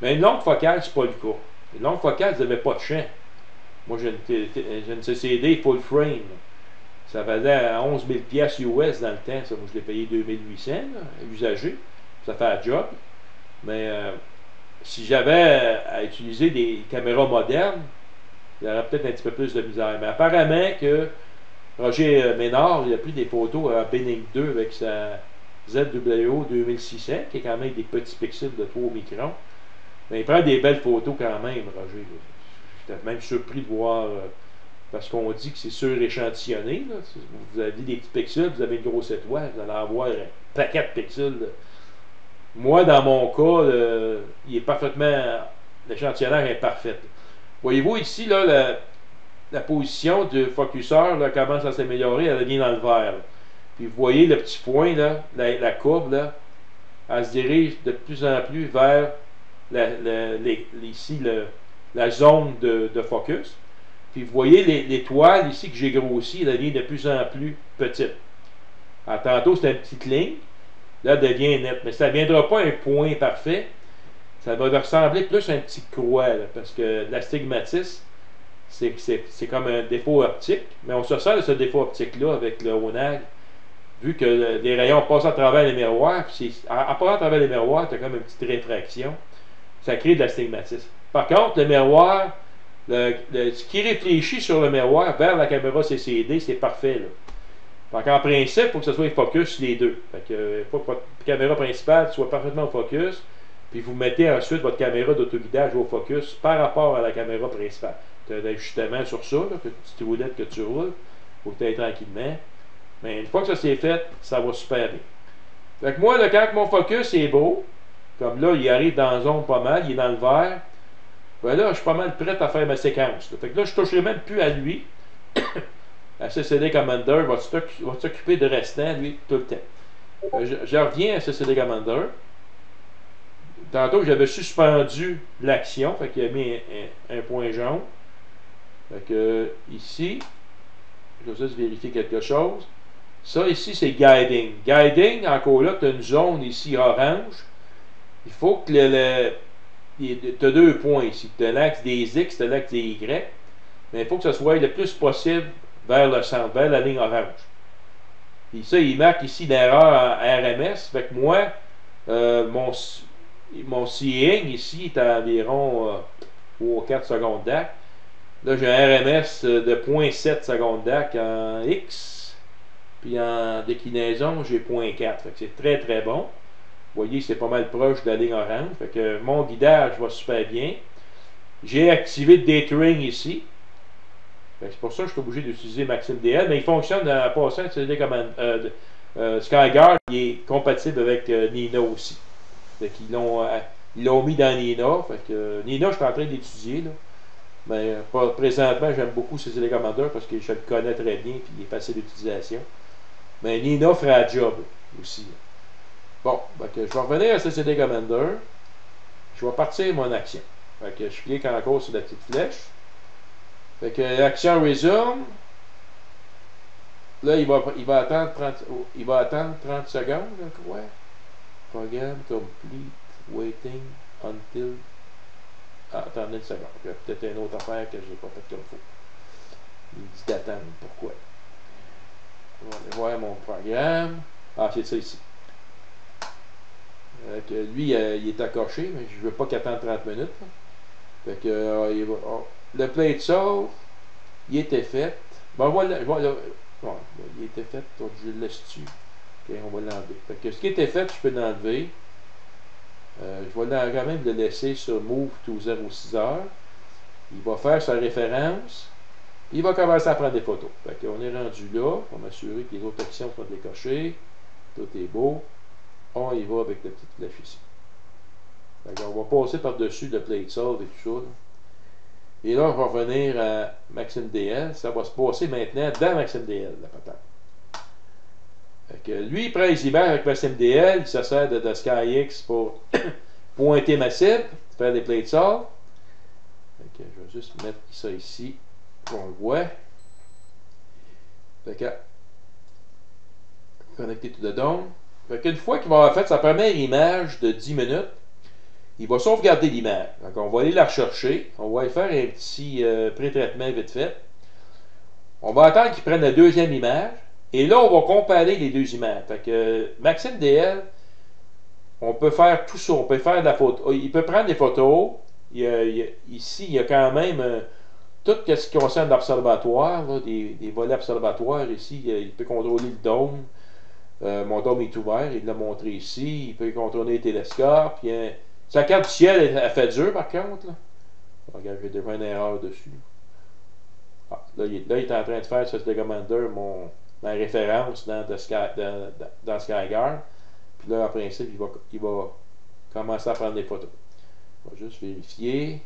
Mais une longue focale, c'est pas le cas. Une longue focale, vous n'avez pas de champ. Moi, j'ai une CCD full frame. Ça valait à 11 000 $ US dans le temps. Ça, moi, je l'ai payé 2800 usagé. Ça fait un job. Mais si j'avais à utiliser des caméras modernes, il y aurait peut-être un petit peu plus de misère. Mais apparemment que Roger Ménard, il a pris des photos à Benning 2 avec sa ZWO 2600, qui est quand même des petits pixels de 3 microns. Mais il prend des belles photos quand même, Roger. J'étais même surpris de voir, parce qu'on dit que c'est suréchantillonné. Vous avez des petits pixels, vous avez une grosse étoile, vous allez avoir un paquet de pixels. Moi, dans mon cas, il est parfaitement, l'échantillonnage est parfait. Voyez-vous ici, là, la position du focuseur là, commence à s'améliorer, elle devient dans le vert. Là. Puis vous voyez le petit point, là, la courbe, là, elle se dirige de plus en plus vers ici la zone de focus. Puis vous voyez l'étoile ici que j'ai grossi, elle devient de plus en plus petite. Alors, tantôt c'était une petite ligne, là elle devient nette. Mais ça ne deviendra pas un point parfait, ça va ressembler plus à un petit croix, là, parce que l'astigmatisme, c'est comme un défaut optique, mais on se sert de ce défaut optique-là avec le ONAG, vu que les rayons passent à travers les miroirs, puis en passant à travers les miroirs, tu as comme une petite réfraction, ça crée de l'astigmatisme. Par contre, le miroir, ce qui réfléchit sur le miroir vers la caméra CCD, c'est parfait. Donc en principe, il faut que ce soit focus les deux. Il faut que votre caméra principale soit parfaitement au focus, puis vous mettez ensuite votre caméra d'autoguidage au focus par rapport à la caméra principale. Tu as d'ajustement sur ça, là, que tu roulette que tu roules, il faut que tu ailles tranquillement. Mais une fois que ça c'est fait, ça va super bien. Fait que moi, là, quand mon focus est beau, comme là, il arrive dans la zone pas mal, il est dans le vert, ben là, je suis pas mal prêt à faire ma séquence. Là. Fait que là, je ne toucherai même plus à lui. La CCD Commander va s'occuper de restant, lui, tout le temps. Je reviens à CCD Commander. tantôt, j'avais suspendu l'action, fait qu'il a mis un point jaune. Fait que ici, je vais juste vérifier quelque chose. Ça ici, c'est guiding. Guiding, encore là, tu as une zone ici orange. Il faut que tu as 2 points ici. Tu as l'axe des X, tu as l'axe des Y. Mais il faut que ce soit le plus possible vers le centre, vers la ligne orange. Puis ça, il marque ici l'erreur en RMS. Fait que moi, mon seeing ici est à environ 4 secondes DAC. Là, j'ai un RMS de 0.7 secondes DAC en X. Puis en déclinaison, j'ai 0.4. Fait que c'est très très bon. Vous voyez, c'est pas mal proche de la ligne orange. Fait que mon guidage va super bien. J'ai activé le dithering ici. C'est pour ça que je suis obligé d'utiliser Maxim DL, mais il fonctionne en passant SkyGuard, il est compatible avec Nina aussi. Fait qu'ils l'ont mis dans Nina. Fait que Nina, je suis en train d'étudier. Mais présentement, j'aime beaucoup ces télécommandeurs parce que je le connais très bien et il est facile d'utilisation. Mais Nina fera le job aussi. Bon, je vais revenir à CCD Commander. Je vais partir mon action. Fait que je clique encore sur la petite flèche. Fait que l'action resume. Là, il va attendre 30 secondes, je crois. Programme complete, waiting until. Ah, attendez une seconde. Il y a peut-être une autre affaire que je n'ai pas faite comme il faut. Il dit d'attendre. Pourquoi? On va aller voir mon programme. Ah, c'est ça ici. Lui, il est accroché, mais je ne veux pas qu'il attende 30 minutes. Fait que, le plate sort, il était fait. Bon, voilà, bon, il était fait, donc je le laisse-tu. Ok, on va l'enlever. Fait que ce qui était fait, je peux l'enlever. Je vais quand même le laisser sur Move to 06 heures. Il va faire sa référence. Il va commencer à prendre des photos. Fait qu'on est rendu là. On va m'assurer que les autres actions sont décochées. Tout est beau. On y va avec la petite flèche ici. Fait qu'on va passer par-dessus le plate solve et tout ça. Là. Et là, on va revenir à Maxim DL. Ça va se passer maintenant dans Maxim DL, la patate. Fait que lui, il prend les images avec Maxim DL. Il se sert de SkyX pour pointer ma cible, faire des plate solve. Fait que je vais juste mettre ça ici. On le voit. Fait que connecté to the dome. Fait qu'une fois qu'il va avoir fait sa première image de 10 minutes, il va sauvegarder l'image. Donc on va aller la rechercher. On va aller faire un petit pré-traitement vite fait. On va attendre qu'il prenne la deuxième image. Et là, on va comparer les deux images. Fait que Maxim DL, on peut faire tout ça. On peut faire de la photo. Il peut prendre des photos. Ici, il y a quand même tout ce qui concerne l'observatoire, des volets observatoires ici. Il peut contrôler le dôme. Mon dôme est ouvert, il l'a montré ici. Il peut contrôler les télescopes. Sa carte du ciel, elle fait dur par contre. Là. Regarde, j'ai déjà une erreur dessus. Ah, là, il est en train de faire sur le Commander ma référence dans SkyGuard. Puis là, en principe, il va commencer à prendre des photos. On va juste vérifier.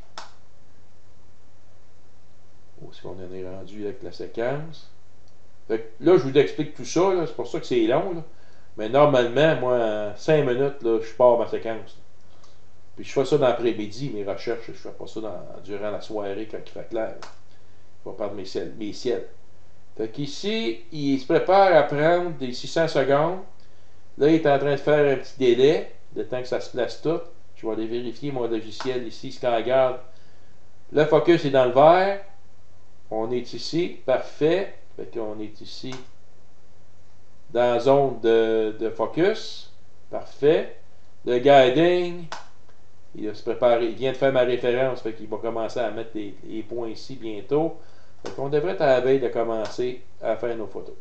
Où est-ce qu'on en est rendu avec la séquence? Fait que là, je vous explique tout ça. C'est pour ça que c'est long. Là. Mais normalement, moi, en 5 minutes, là, je pars ma séquence. Là. Puis je fais ça dans l'après-midi, mes recherches. Je fais pas ça durant la soirée quand il fait clair. Là. Je vais prendre mes ciels. Fait qu'ici, il se prépare à prendre des 600 secondes. Là, il est en train de faire un petit délai, le temps que ça se place tout. Je vais aller vérifier mon logiciel ici, SkyGuard. Le focus est dans le vert. On est ici, parfait. Fait qu'on est ici dans la zone de focus. Parfait. Le guiding, il va se préparer. Il vient de faire ma référence. Fait qu'il va commencer à mettre les points ici bientôt. Fait qu'on devrait être à la veille de commencer à faire nos photos.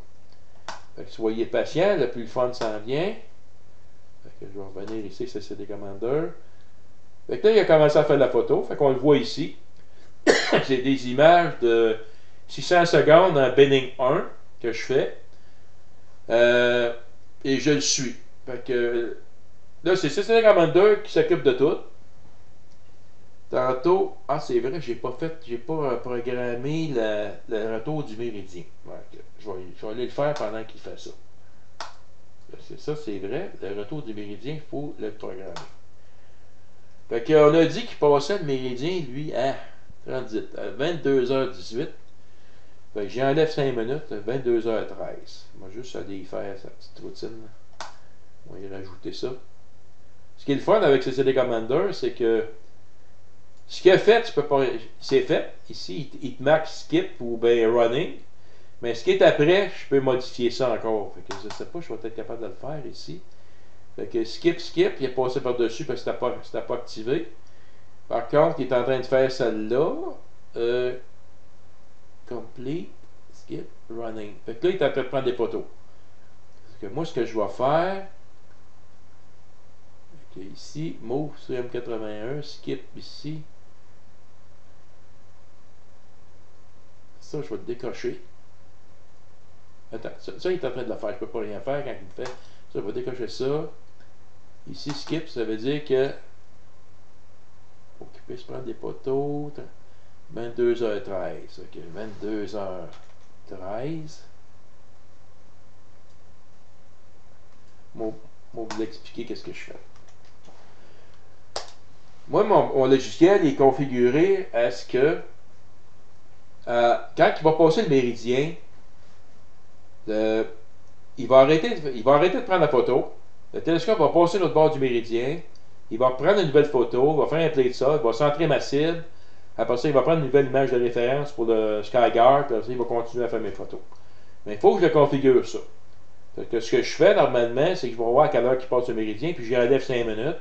Fait que soyez patient, le plus fun s'en vient. Fait que je vais revenir ici, c'est des commandeurs. Fait que là, il a commencé à faire la photo. Fait qu'on le voit ici. C'est des images de 600 secondes en Benning 1 que je fais. Et je le suis. Fait que là, c'est CCD Commander qui s'occupe de tout. Tantôt, c'est vrai, j'ai pas programmé le retour du méridien. Ouais, je vais aller le faire pendant qu'il fait ça. C'est ça, c'est vrai. Le retour du méridien, il faut le programmer. Fait qu'on a dit qu'il passait le méridien, lui, à 22h18. Fait que j'enlève 5 minutes, 22h13. Moi, juste aller faire sa petite routine. On va y rajouter ça. Ce qui est le fun avec ce CD Commander, c'est que ce qu'il a fait, tu peux pas. C'est fait. Ici, il te marque skip ou bien running. Mais ce qui est après, je peux modifier ça encore. Fait que je sais pas, je vais être capable de le faire ici. Fait que skip, il est passé par-dessus parce que c'était pas activé. Par contre, il est en train de faire celle-là. Complete, skip, running. Fait que là, il est en train de prendre des photos. Fait que moi, ce que je vais faire. Fait que ici, move sur M81, skip ici. Ça, je vais le décocher. Attends, ça, il est en train de le faire. Je ne peux pas rien faire quand il me fait. Ça, je vais décocher ça. Ici, skip, ça veut dire que pour qu'il puisse prendre des poteaux. 22h13. Ok, 22h13. Moi, vous expliquer qu'est-ce que je fais. Moi, mon logiciel est configuré à ce que quand il va passer le méridien, il va arrêter de prendre la photo. Le télescope va passer l'autre bord du méridien. Il va prendre une nouvelle photo, il va faire un play de ça, il va centrer ma cible. Après ça, il va prendre une nouvelle image de référence pour le SkyGuard, puis après ça, il va continuer à faire mes photos. Mais il faut que je le configure ça. Fait que ce que je fais normalement, c'est que je vais voir à quelle heure il passe le méridien, puis j'enlève 5 minutes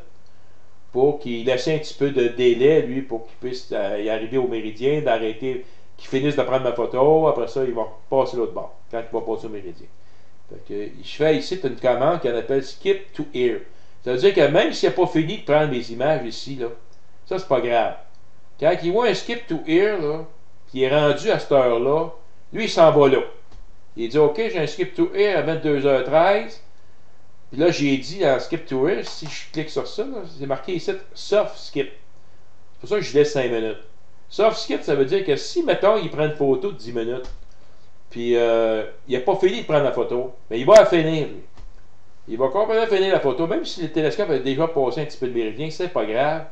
pour qu'il laisse un petit peu de délai, lui, pour qu'il puisse y arriver au méridien, d'arrêter, qu'il finisse de prendre ma photo. Après ça, il va passer l'autre bord, quand il va passer au méridien. Fait que je fais ici une commande qu'on appelle Skip to Here. Ça veut dire que même s'il n'a pas fini de prendre mes images ici, là, ça, c'est pas grave. Quand il voit un skip to here, là, puis il est rendu à cette heure-là, lui, il s'en va là. Il dit, OK, j'ai un skip to here à 22h13. Puis là, j'ai dit dans skip to here, si je clique sur ça, c'est marqué ici, soft skip. C'est pour ça que je laisse 5 minutes. Soft skip, ça veut dire que si, mettons, il prend une photo de 10 minutes, puis il n'a pas fini de prendre la photo, mais il va la finir, lui. Il va complètement finir la photo, même si le télescope a déjà passé un petit peu de méridien, c'est pas grave.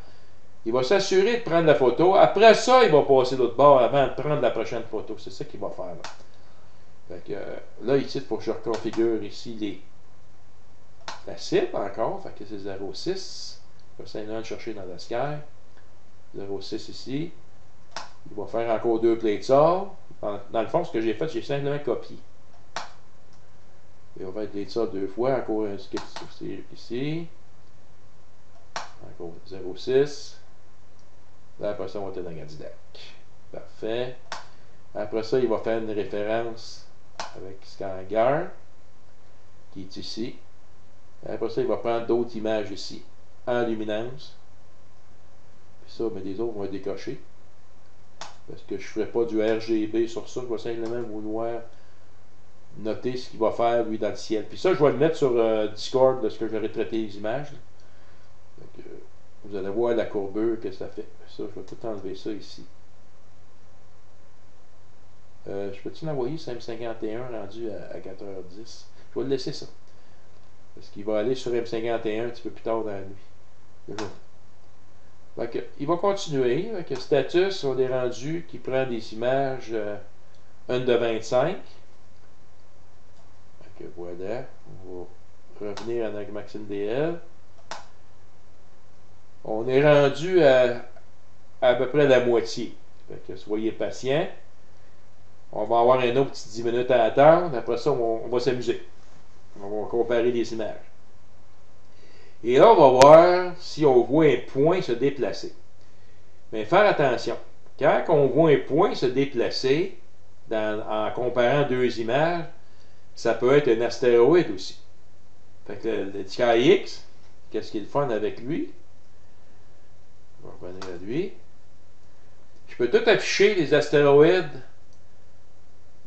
Il va s'assurer de prendre la photo. Après ça, il va passer de l'autre bord avant de prendre la prochaine photo. C'est ça qu'il va faire. Là, fait que, là ici, il faut que je reconfigure ici la cible encore. Fait que c'est 0,6. Je vais simplement le chercher dans la sky. 0,6 ici. Il va faire encore 2 plates SAR. Dans le fond, ce que j'ai fait, j'ai simplement copié. Il va faire plate SAR 2 fois. Encore un skip ici. Encore 0,6. Là, après ça, on va être dans Cadillac. Parfait. Après ça, il va faire une référence avec SkyGuard, qui est ici. Après ça, il va prendre d'autres images ici, en luminance. Puis ça, mais les autres vont être décochés. Parce que je ne ferai pas du RGB sur ça. Je vais simplement vouloir noter ce qu'il va faire, lui, dans le ciel. Puis ça, je vais le mettre sur Discord, lorsque j'aurai traité les images. Donc, vous allez voir la courbure que ça fait. Ça, je vais tout enlever ça ici. Je peux-tu l'envoyer sur M51 rendu à 4h10? Je vais le laisser ça. Parce qu'il va aller sur M51 un petit peu plus tard dans la nuit. Fait que, il va continuer. Avec status, on est rendu qui prend des images 1 de 25. Fait que voilà. On va revenir avec Maxime DL. On est rendu à peu près la moitié. Fait que soyez patients. On va avoir un autre petit 10 minutes à attendre. Après ça, on va s'amuser. On va comparer les images. Et là, on va voir si on voit un point se déplacer. Mais faire attention. Quand on voit un point se déplacer en comparant deux images, ça peut être un astéroïde aussi. Fait que le SkyX, qu'est-ce qui est le fun avec lui? On va revenir à lui. Je peux tout afficher les astéroïdes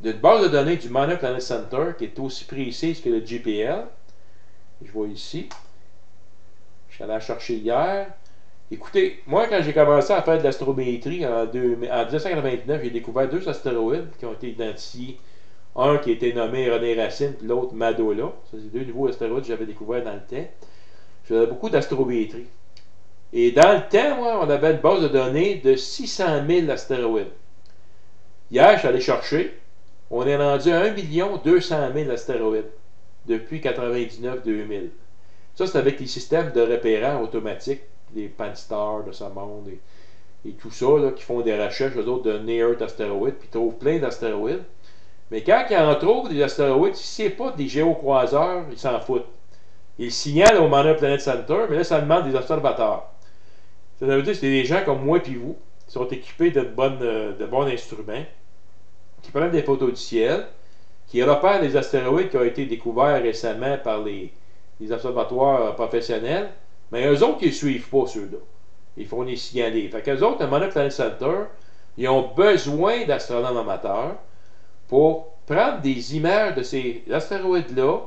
d'une base de données du Minor Planet Center qui est aussi précise que le JPL. Je vois ici. Je suis allé la chercher hier. Écoutez, moi, quand j'ai commencé à faire de l'astrométrie en 1999, j'ai découvert deux astéroïdes qui ont été identifiés. Un qui a été nommé René Racine, puis l'autre Madola. Ça, c'est deux nouveaux astéroïdes que j'avais découverts dans le temps. Je faisais beaucoup d'astrométrie. Et dans le temps, moi, on avait une base de données de 600 000 astéroïdes. Hier, je suis allé chercher, on est rendu à 1 200 000 astéroïdes depuis 99-2000. Ça, c'est avec les systèmes de repérage automatiques, les Pan-STARRS de ce monde et tout ça, là, qui font des recherches, eux autres, de Near-Earth astéroïdes, puis ils trouvent plein d'astéroïdes. Mais quand ils en trouvent des astéroïdes, si ce n'est pas des géocroiseurs, ils s'en foutent. Ils signalent au Minor Planet Center, mais là, ça demande des observateurs. Ça veut dire que c'est des gens comme moi et vous, qui sont équipés de bons instruments, qui prennent des photos du ciel, qui repèrent les astéroïdes qui ont été découverts récemment par les observatoires professionnels, mais eux autres, ils ne suivent pas ceux-là. Ils font les signaler. Fait qu'eux autres, le Minor Planet Center, ils ont besoin d'astronomes amateurs pour prendre des images de ces astéroïdes-là,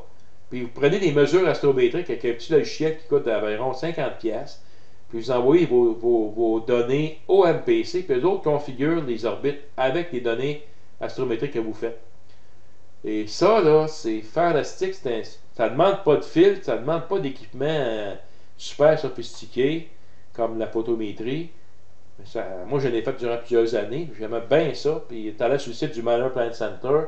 puis vous prenez des mesures astrométriques avec un petit logiciel qui coûte environ 50$, puis vous envoyez vos données au MPC, puis eux autres configurent les orbites avec les données astrométriques que vous faites. Et ça, là, c'est fantastique. Ça ne demande pas de filtre, ça ne demande pas d'équipement super sophistiqué, comme la photométrie. Moi, je l'ai fait durant plusieurs années. J'aimais bien ça. Puis, tu allais sur le site du Minor Planet Center,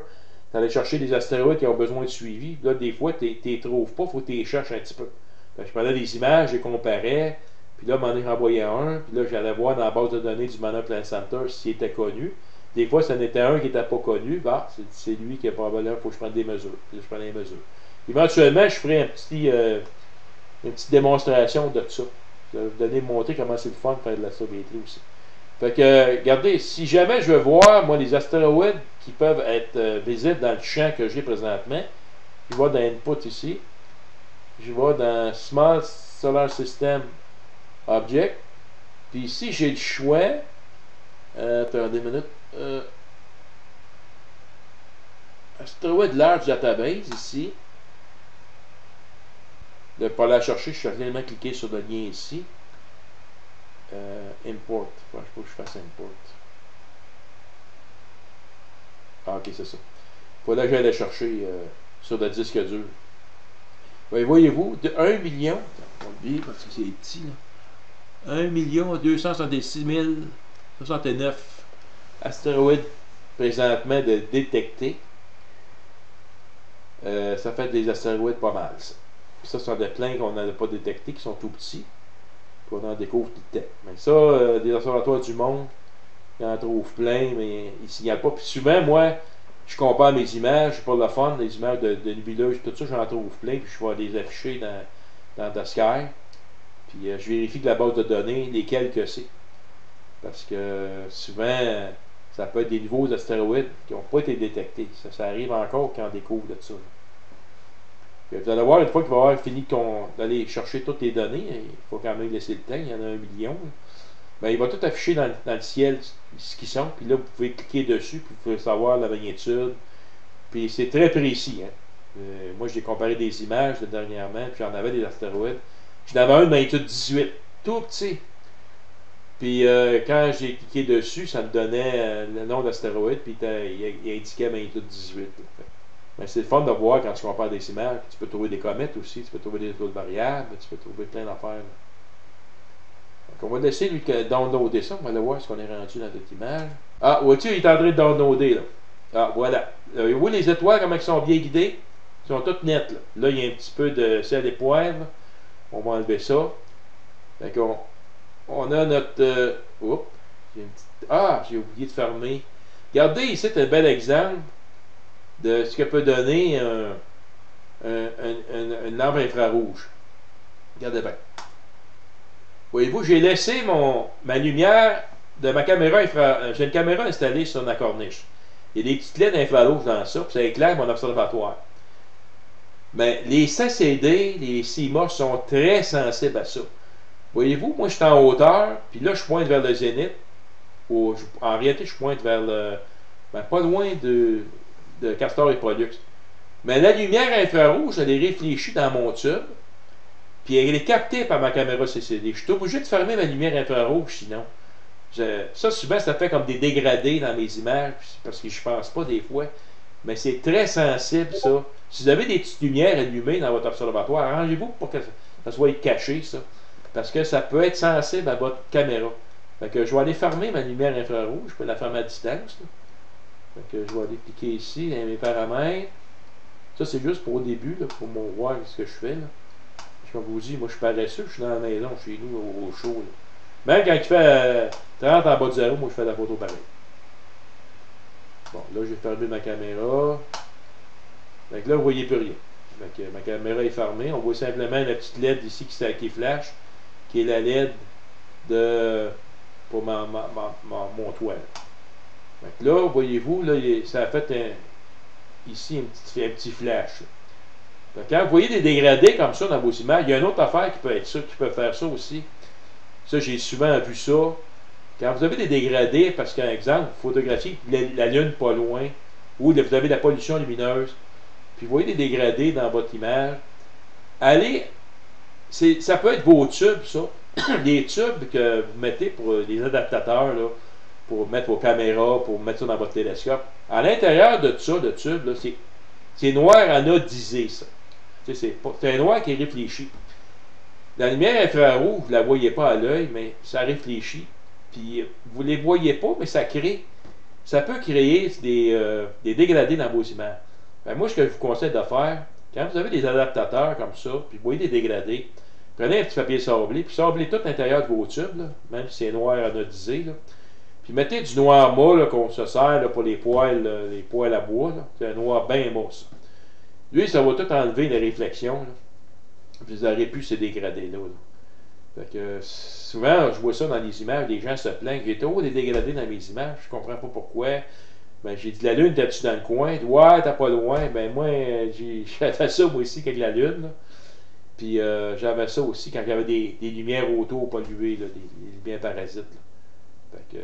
tu allais chercher des astéroïdes qui ont besoin de suivi. Puis là, des fois, tu ne les trouves pas, il faut que tu les cherches un petit peu. Je prenais des images, je les comparais. Puis là, m'en ai renvoyé un. Puis là, j'allais voir dans la base de données du Minor Planet Center s'il était connu. Des fois, ce n'était un qui n'était pas connu. Bah, c'est lui qui a probablement, il faut que je prenne des mesures. Puis là, je prends les mesures. Éventuellement, je ferai une petite démonstration de ça. Je vais vous montrer comment c'est le fun de faire de l'astrométrie aussi. Fait que, regardez, si jamais je veux voir, moi, les astéroïdes qui peuvent être visibles dans le champ que j'ai présentement, je vais dans Input ici, je vais dans Small Solar System Object, puis ici, j'ai le choix, attendez une minute, Astéroïde Large Database, ici, de ne pas la chercher, je suis réellement cliqué sur le lien ici. Import. Il faut que je fasse Import. Ah, ok, c'est ça. Il faut là que j'aille la chercher sur le disque dur. Oui, voyez-vous, de 1 million, on va oublier parce que c'est petit, là. 1 266 069 astéroïdes présentement de détectés. Ça fait des astéroïdes pas mal, ça. Ça, ce sont des pleins qu'on n'avait pas détectés, qui sont tout petits. Puis on en découvre tout le temps. Mais ça, des observatoires du monde, ils en trouvent plein, mais ils ne signalent pas. Puis souvent, moi, je compare mes images, pour le fun, les images de nébuleuses, tout ça, j'en trouve plein, puis je vais les afficher dans The Sky. Puis je vérifie que la base de données, lesquelles que c'est. Parce que souvent, ça peut être des nouveaux astéroïdes qui n'ont pas été détectés. Ça arrive encore quand on découvre de ça. Puis vous allez voir, une fois qu'il va avoir fini d'aller chercher toutes les données, il faut quand même laisser le temps, il y en a 1 million. Ben, il va tout afficher dans le ciel ce qu'ils sont, puis là, vous pouvez cliquer dessus, puis vous pouvez savoir la magnitude. Puis c'est très précis. Hein. Moi, j'ai comparé des images dernièrement, puis j'en avais des astéroïdes. J'en avais un de magnitude 18, tout petit. Puis quand j'ai cliqué dessus, ça me donnait le nom d'astéroïde, puis il indiquait magnitude 18. Mais c'est le fun de voir quand tu compares des images. Tu peux trouver des comètes aussi, tu peux trouver des autres variables, tu peux trouver plein d'affaires. Donc on va laisser lui downloader ça. On va aller voir ce qu'on est rendu dans notre image. Ah, vois-tu, il est en train de downloader là. Ah, voilà. Vous voyez les étoiles, comment elles sont bien guidées? Elles sont toutes nettes là. Là, il y a un petit peu de sel et poivre. On va enlever ça. Fait qu'on on a notre. Oups, j'ai oublié de fermer. Regardez ici, c'est un bel exemple de ce que peut donner une lampe infrarouge. Regardez bien. Voyez-vous, j'ai laissé ma lumière de ma caméra infrarouge. J'ai une caméra installée sur ma corniche. Il y a des petites LED infrarouges dans ça, puis ça éclaire mon observatoire. Mais les CCD, les CMOS sont très sensibles à ça. Voyez-vous, moi je suis en hauteur, puis là je pointe vers le zénith. En réalité, je pointe vers le. Pas loin de Castor et Pollux. Mais la lumière infrarouge, elle est réfléchie dans mon tube, puis elle est captée par ma caméra CCD. Je suis obligé de fermer ma lumière infrarouge, sinon. Ça, souvent, ça fait comme des dégradés dans mes images, parce que je pense pas des fois. Mais c'est très sensible, ça. Si vous avez des petites lumières allumées dans votre observatoire, arrangez-vous pour que ça soit caché, ça. parce que ça peut être sensible à votre caméra. Fait que je vais aller fermer ma lumière infrarouge, je peux la fermer à distance. Là. Fait que je vais aller cliquer ici dans mes paramètres. Ça, c'est juste pour au début, là, pour voir ce que je fais. Là. Comme je vous dis, moi je suis paresseux, je suis dans la maison chez nous au chaud. Là. Même quand il fait 30 en bas de zéro, moi je fais la photo pareil. Bon, là j'ai fermé ma caméra. Fait que là, vous ne voyez plus rien. Fait que ma caméra est fermée. On voit simplement la petite LED ici qui flash, qui est la LED pour mon toit. Fait que là, voyez-vous, là, ça a fait ici un petit flash. Là. Quand vous voyez des dégradés comme ça dans vos images, il y a une autre affaire qui peut être ça, qui peut faire ça aussi. Ça, j'ai souvent vu ça. Quand vous avez des dégradés, parce qu'un exemple, vous photographiez la Lune pas loin, ou vous avez de la pollution lumineuse, puis vous voyez des dégradés dans votre image, allez, ça peut être vos tubes, ça. Les tubes que vous mettez pour les adaptateurs, là, pour mettre vos caméras, pour mettre ça dans votre télescope. À l'intérieur de ça, le tube, c'est noir anodisé, ça. C'est un noir qui est réfléchi. La lumière infrarouge, vous ne la voyez pas à l'œil, mais ça réfléchit. Puis vous ne les voyez pas, mais ça peut créer des dégradés dans vos images. Ben, moi, ce que je vous conseille de faire, quand vous avez des adaptateurs comme ça, puis vous voyez des dégradés, prenez un petit papier sablé, puis sablez tout l'intérieur de vos tubes, là, même si c'est noir anodisé, là. Puis mettez du noir mat qu'on se sert là, pour les poêles à bois. C'est un noir bien mat, ça. Lui, ça va tout enlever les réflexions. Là. Puis vous n'aurez plus ces dégradés-là. Là. Fait que souvent, je vois ça dans les images, les gens se plaignent. J'ai trop des dégradés dans mes images, je comprends pas pourquoi. Ben, j'ai dit, la Lune, t'as-tu dans le coin? Ouais, t'as pas loin. Ben, moi, j'avais ça, moi aussi, avec la Lune. Là. Puis, j'avais ça aussi quand j'avais des lumières autour polluées, là, des lumières parasites. Là. Fait que,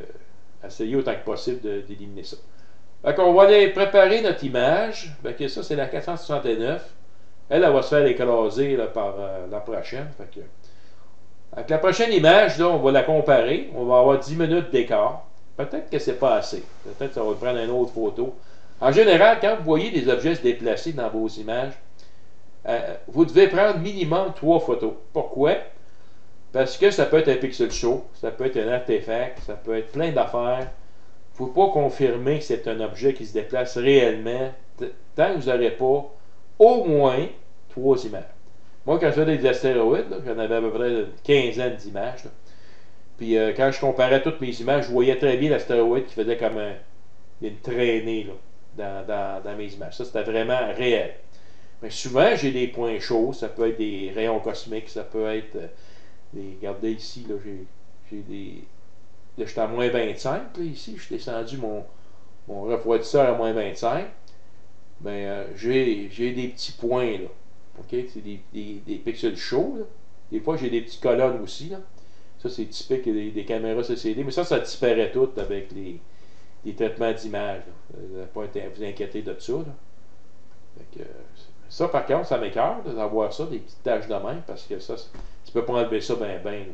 essayez autant que possible d'éliminer ça. Fait qu'on va aller préparer notre image. Fait que ça, c'est la 469. Elle va se faire écraser là, par la prochaine. Fait que, avec la prochaine image, là, on va la comparer. On va avoir 10 minutes d'écart. Peut-être que c'est pas assez. Peut-être que ça va prendre une autre photo. En général, quand vous voyez des objets se déplacer dans vos images, vous devez prendre minimum 3 photos. Pourquoi? Parce que ça peut être un pixel show, ça peut être un artefact, ça peut être plein d'affaires. Il ne faut pas confirmer que c'est un objet qui se déplace réellement tant que vous n'aurez pas au moins 3 images. Moi, quand je faisais des astéroïdes, j'en avais à peu près une quinzaine d'images. Puis quand je comparais toutes mes images, je voyais très bien l'astéroïde qui faisait comme une traînée là, dans mes images. Ça, c'était vraiment réel. Mais souvent, j'ai des points chauds, ça peut être des rayons cosmiques, ça peut être regardez ici, là, j'ai des. Là, je suis à moins 25, là, ici, je suis descendu mon refroidisseur à moins 25. Ben, j'ai des petits points, là. OK? C'est des pixels chauds, là. Des fois, j'ai des petites colonnes aussi, là. Ça, c'est typique des caméras CCD, mais ça disparaît tout avec les traitements d'image. Vous n'avez pas à vous inquiéter de ça, là. Fait que, ça, par contre, ça m'écoeure d'avoir ça, des petites taches de même, parce que ça, tu peux pas enlever ça ben.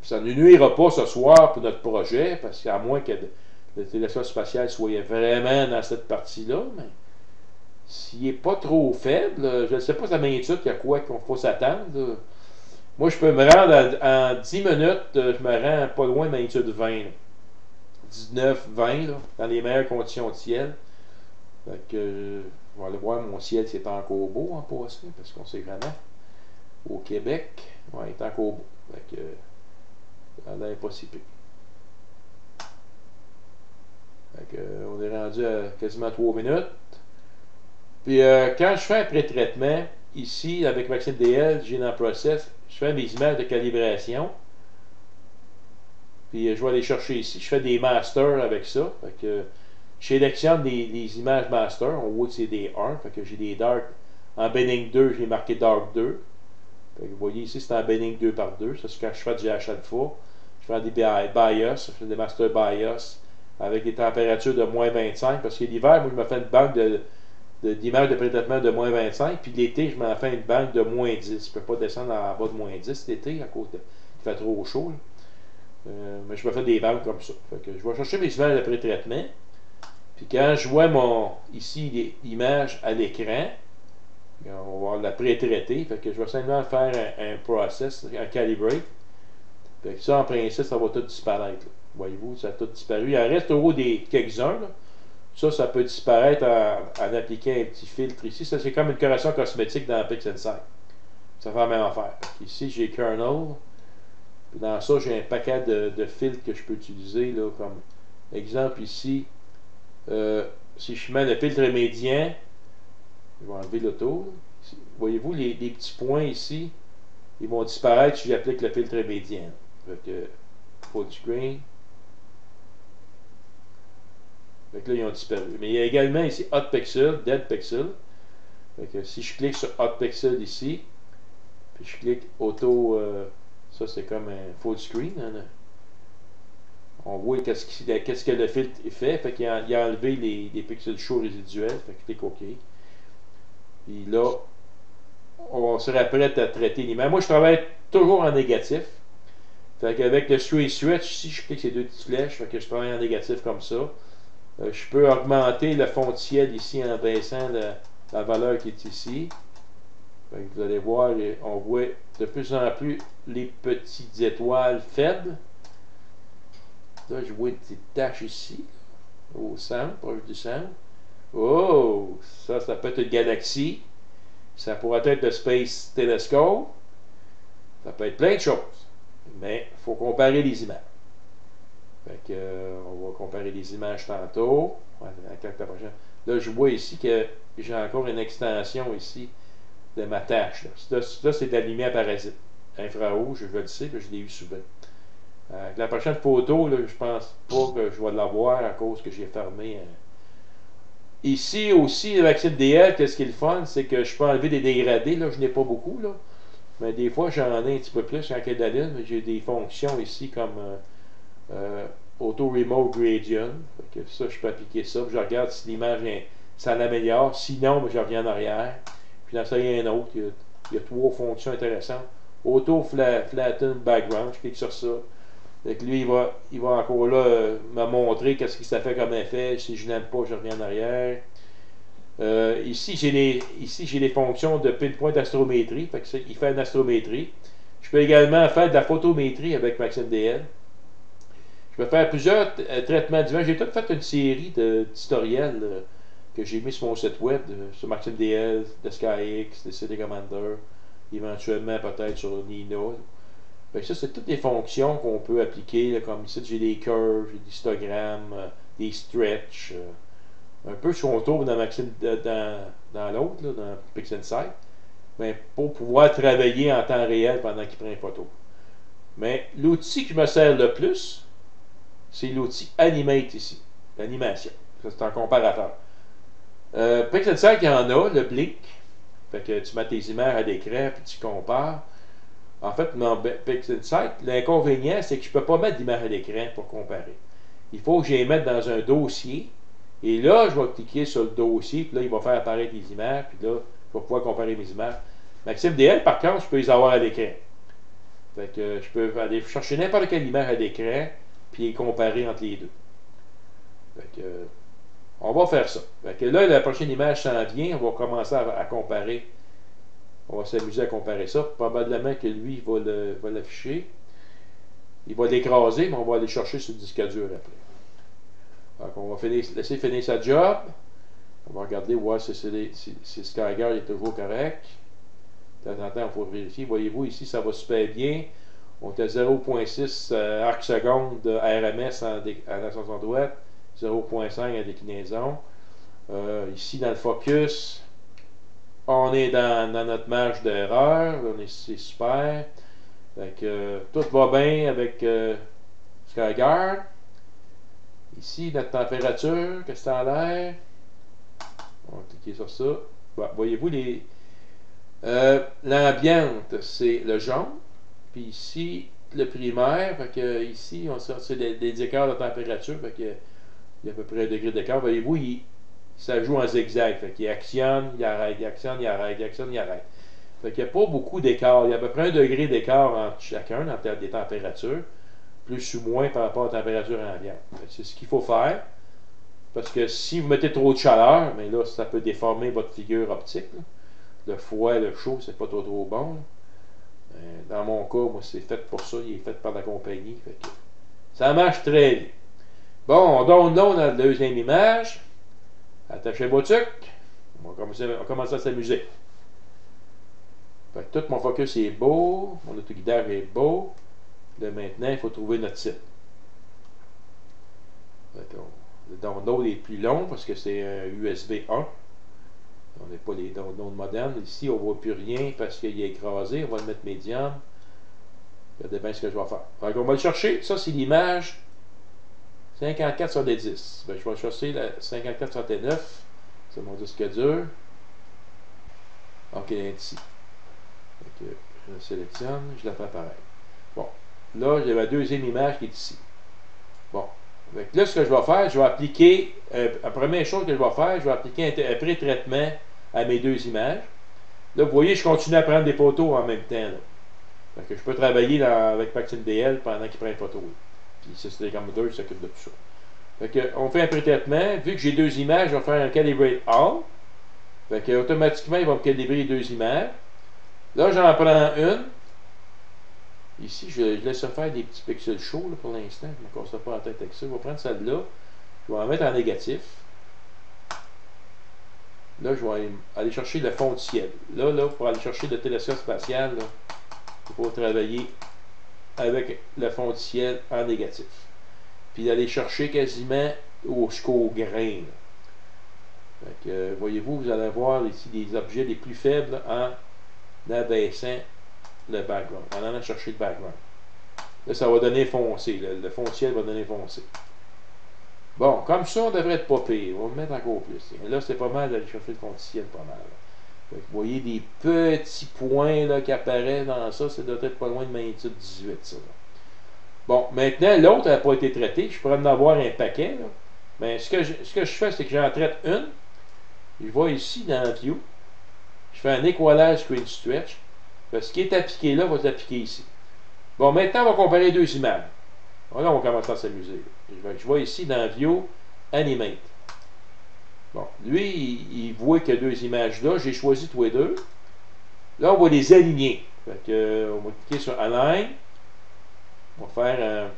Ça ne nuira pas ce soir pour notre projet, parce qu'à moins que le télescope spatial soit vraiment dans cette partie-là, mais s'il n'est pas trop faible, je ne sais pas sa magnitude, il y a quoi qu'on faut s'attendre. Là. Moi, je peux me rendre en 10 minutes, je me rends pas loin de magnitude 20. Là. 19, 20, là, dans les meilleures conditions de ciel. Fait que, on va aller voir mon ciel, c'est encore beau en passant, parce qu'on sait jamais. Au Québec, ouais, il est encore beau. Fait que, ça a l'air pas si pire. Fait que, on est rendu à quasiment 3 minutes. Puis, quand je fais un pré-traitement, ici, avec Maxime DL, j'ai dans le process, je fais mes images de calibration. Puis, je vais aller chercher ici. Je fais des masters avec ça. Fait que, je sélectionne les images master. On voit que c'est des 1. Fait que j'ai des dark. En Benning 2, j'ai marqué dark 2. Fait que vous voyez ici, c'est en Benning 2 par 2. Ça, c'est quand je fais du H-alpha. Je fais des bias. Je fais des master bias avec des températures de moins 25. Parce que l'hiver, moi, je me fais une banque d'images de pré-traitement de moins 25. Puis l'été, je m'en fais une banque de moins 10. Je ne peux pas descendre en bas de moins 10 l'été à cause il fait trop chaud. Mais je me fais des banques comme ça. Fait que je vais chercher mes images de pré-traitement. Puis quand je vois ici l'image à l'écran, on va on l'a pré-traité. Fait que je vais simplement faire un process, un calibrate. Fait que ça, en principe, ça va tout disparaître. Voyez-vous, ça a tout disparu. Il en reste au haut des quelques-uns. Ça peut disparaître en appliquant un petit filtre ici. Ça, c'est comme une correction cosmétique dans PixInsight. Ça fait la même affaire. Ici, j'ai Kernel. Puis dans ça, j'ai un paquet de filtres que je peux utiliser. Là, comme exemple ici, si je mets le filtre médian, je vais enlever l'auto. Voyez-vous, les petits points ici, ils vont disparaître si j'applique le filtre médian. Fait que, full screen. Fait que là, ils ont disparu. Mais il y a également ici Hot Pixel, Dead Pixel. Fait que si je clique sur Hot Pixel ici, puis je clique Auto, ça c'est comme un full screen. Hein, on voit qu'est-ce que le filtre fait. Fait qu'il a enlevé les pixels chauds résiduels. Fait que je clique OK. Puis là, on serait prêt à traiter l'image. Moi, je travaille toujours en négatif. Fait qu'avec le Straight Stretch, ici, je clique ces deux petites flèches. Fait que je travaille en négatif comme ça. Je peux augmenter le fond de ciel ici en baissant la valeur qui est ici. Fait que vous allez voir, on voit de plus en plus les petites étoiles faibles. Là, je vois des petites taches ici, au centre, proche du centre. Oh, ça peut être une galaxie. Ça pourrait être le Space Telescope. Ça peut être plein de choses. Mais il faut comparer les images. Fait que, on va comparer les images tantôt. Là, je vois ici que j'ai encore une extension ici de ma tâche. Là, c'est de la lumière parasite. Infrarouge, je le sais, je l'ai eu souvent. La prochaine photo, là, je pense pas que je vais l'avoir à cause que j'ai fermé. Ici aussi, avec cette DL, qu'est-ce qui est le fun, c'est que je peux enlever des dégradés. Là, je n'ai pas beaucoup, là. Mais des fois, j'en ai un petit peu plus quand il y a de la lune. J'ai des fonctions ici comme Auto Remote Gradient. Fait que ça, je peux appliquer ça. Puis je regarde si l'image, ça l'améliore. Sinon, je reviens en arrière. Puis dans ça, il y a un autre. Il y a trois fonctions intéressantes. Auto Flatten Background. Je clique sur ça. Fait que lui, il va encore là me montrer qu'est-ce que ça fait comme effet. Si je n'aime pas, je reviens en arrière. Ici, j'ai les fonctions de pinpoint astrométrie. Fait que ça, il fait une astrométrie. Je peux également faire de la photométrie avec Maxime DL. Je peux faire plusieurs traitements d'image. J'ai tout fait une série de tutoriels que j'ai mis sur mon site web, sur Maxime DL, de SkyX, de CD Commander, éventuellement peut-être sur Nina. Fait que ça, c'est toutes les fonctions qu'on peut appliquer. Là, comme ici, j'ai des curves, j'ai des histogrammes, des stretch. Un peu ce qu'on trouve dans Maxime dans l'autre, dans PixInsight. Mais pour pouvoir travailler en temps réel pendant qu'il prend une photo. Mais l'outil qui me sert le plus, c'est l'outil Animate ici. L'animation. Ça, c'est un comparateur. PixInsight, il y en a, le Blink. Fait que tu mets tes images à l'écran puis tu compares. En fait, dans PixInsight, l'inconvénient, c'est que je ne peux pas mettre d'image à l'écran pour comparer. Il faut que je les mette dans un dossier. Et là, je vais cliquer sur le dossier, puis là, il va faire apparaître les images, puis là, je vais pouvoir comparer mes images. Maxime DL, par contre, je peux les avoir à l'écran. Fait que je peux aller chercher n'importe quelle image à l'écran, puis les comparer entre les deux. Fait que, on va faire ça. Fait que là, la prochaine image s'en vient, on va commencer à comparer. On va s'amuser à comparer ça. Probablement que lui, il va l'afficher. Il va l'écraser, mais on va aller chercher sur le disque dur après. Donc, on va laisser finir sa job. On va regarder, voir si SkyGuard est toujours correct. De temps en temps, il faut vérifier. Voyez-vous, ici, ça va super bien. On est à 0.6 arc seconde de RMS en ascension droite, 0.5 en déclinaison. Ici, dans le focus, on est dans notre marge d'erreur. C'est super. Fait que, tout va bien avec SkyGuard. Ici, notre température, qu'est-ce que ça a l'air? On va cliquer sur ça. Bon, voyez-vous, l'ambiante, c'est le jaune. Puis ici, le primaire. Fait que ici, c'est des écarts de température. Fait que, il y a à peu près 1 degré d'écart. Voyez-vous, ça joue en zigzag. Fait qu'il actionne, il arrête, il actionne, il arrête, il actionne, il arrête. Fait qu'il n'y a pas beaucoup d'écart. Il y a à peu près 1 degré d'écart entre chacun en termes des températures. Plus ou moins par rapport à la température ambiante. C'est ce qu'il faut faire. Parce que si vous mettez trop de chaleur, mais là, ça peut déformer votre figure optique. Là. le froid, le chaud, c'est pas trop bon. Dans mon cas, moi, c'est fait pour ça. Il est fait par la compagnie. Fait que ça marche très bien. Bon, on download la deuxième image. Attachez vos trucs. On va commencer à s'amuser. Fait que tout mon focus est beau. Mon autoguidage est beau. Là, maintenant, il faut trouver notre site. Le download est plus long parce que c'est un USB 1. On n'a pas les downloads modernes. Ici, on ne voit plus rien parce qu'il est écrasé. On va le mettre médium. Regardez bien ce que je vais faire. Donc, on va le chercher. Ça, c'est l'image 54 sur des 10. Ben, je vais chercher la 54 sur des 9. C'est mon disque dur. OK, elle est ici. Donc, je la sélectionne. Je la fais pareil. Bon. Là, j'ai ma deuxième image qui est ici. Bon. Donc là, ce que je vais faire, je vais appliquer, la première chose que je vais faire, je vais appliquer un pré-traitement à mes deux images. Là, vous voyez, je continue à prendre des photos en même temps. Là. Donc, je peux travailler avec Maxime DL pendant qu'il prend une photo. Puis c'est les computers qui s'occupent de tout ça. Fait que, on fait un pré-traitement. Vu que j'ai deux images, je vais faire un Calibrate All. Fait que, automatiquement, il va me calibrer les deux images. Là, j'en prends une. Ici, je laisse faire des petits pixels chauds là, pour l'instant. Je ne me casse pas la tête avec ça. Je vais prendre celle-là. Je vais en mettre en négatif. Là, je vais aller chercher le fond du ciel. Là, pour aller chercher le télescope spatial, là, il faut travailler avec le fond du ciel en négatif. Puis d'aller chercher quasiment jusqu'au grain. Donc, voyez-vous, vous allez voir ici des objets les plus faibles en abaissant le background, en allant chercher le background. Là, ça va donner foncé. Le fond de ciel va donner foncé. Bon, comme ça, on devrait être pas pire. On va le mettre encore plus. Et là, c'est pas mal d'aller chercher le fond de ciel, pas mal. Vous voyez des petits points là, qui apparaissent dans ça. Ça doit être pas loin de magnitude 18, ça. Là. Bon, maintenant, l'autre n'a pas été traité. Je pourrais en avoir un paquet. Là. Mais ce que je fais, c'est que j'en traite une. Je vais ici dans View. Je fais un Equalize Screen Stretch. Ce qui est appliqué là va s'appliquer ici. Bon, maintenant, on va comparer deux images. Là, on va commencer à s'amuser. Je vais ici dans View, Animate. Bon, lui, il voit qu'il y a deux images là. J'ai choisi tous les deux. Là, on va les aligner. Fait que, on va cliquer sur Align. On va faire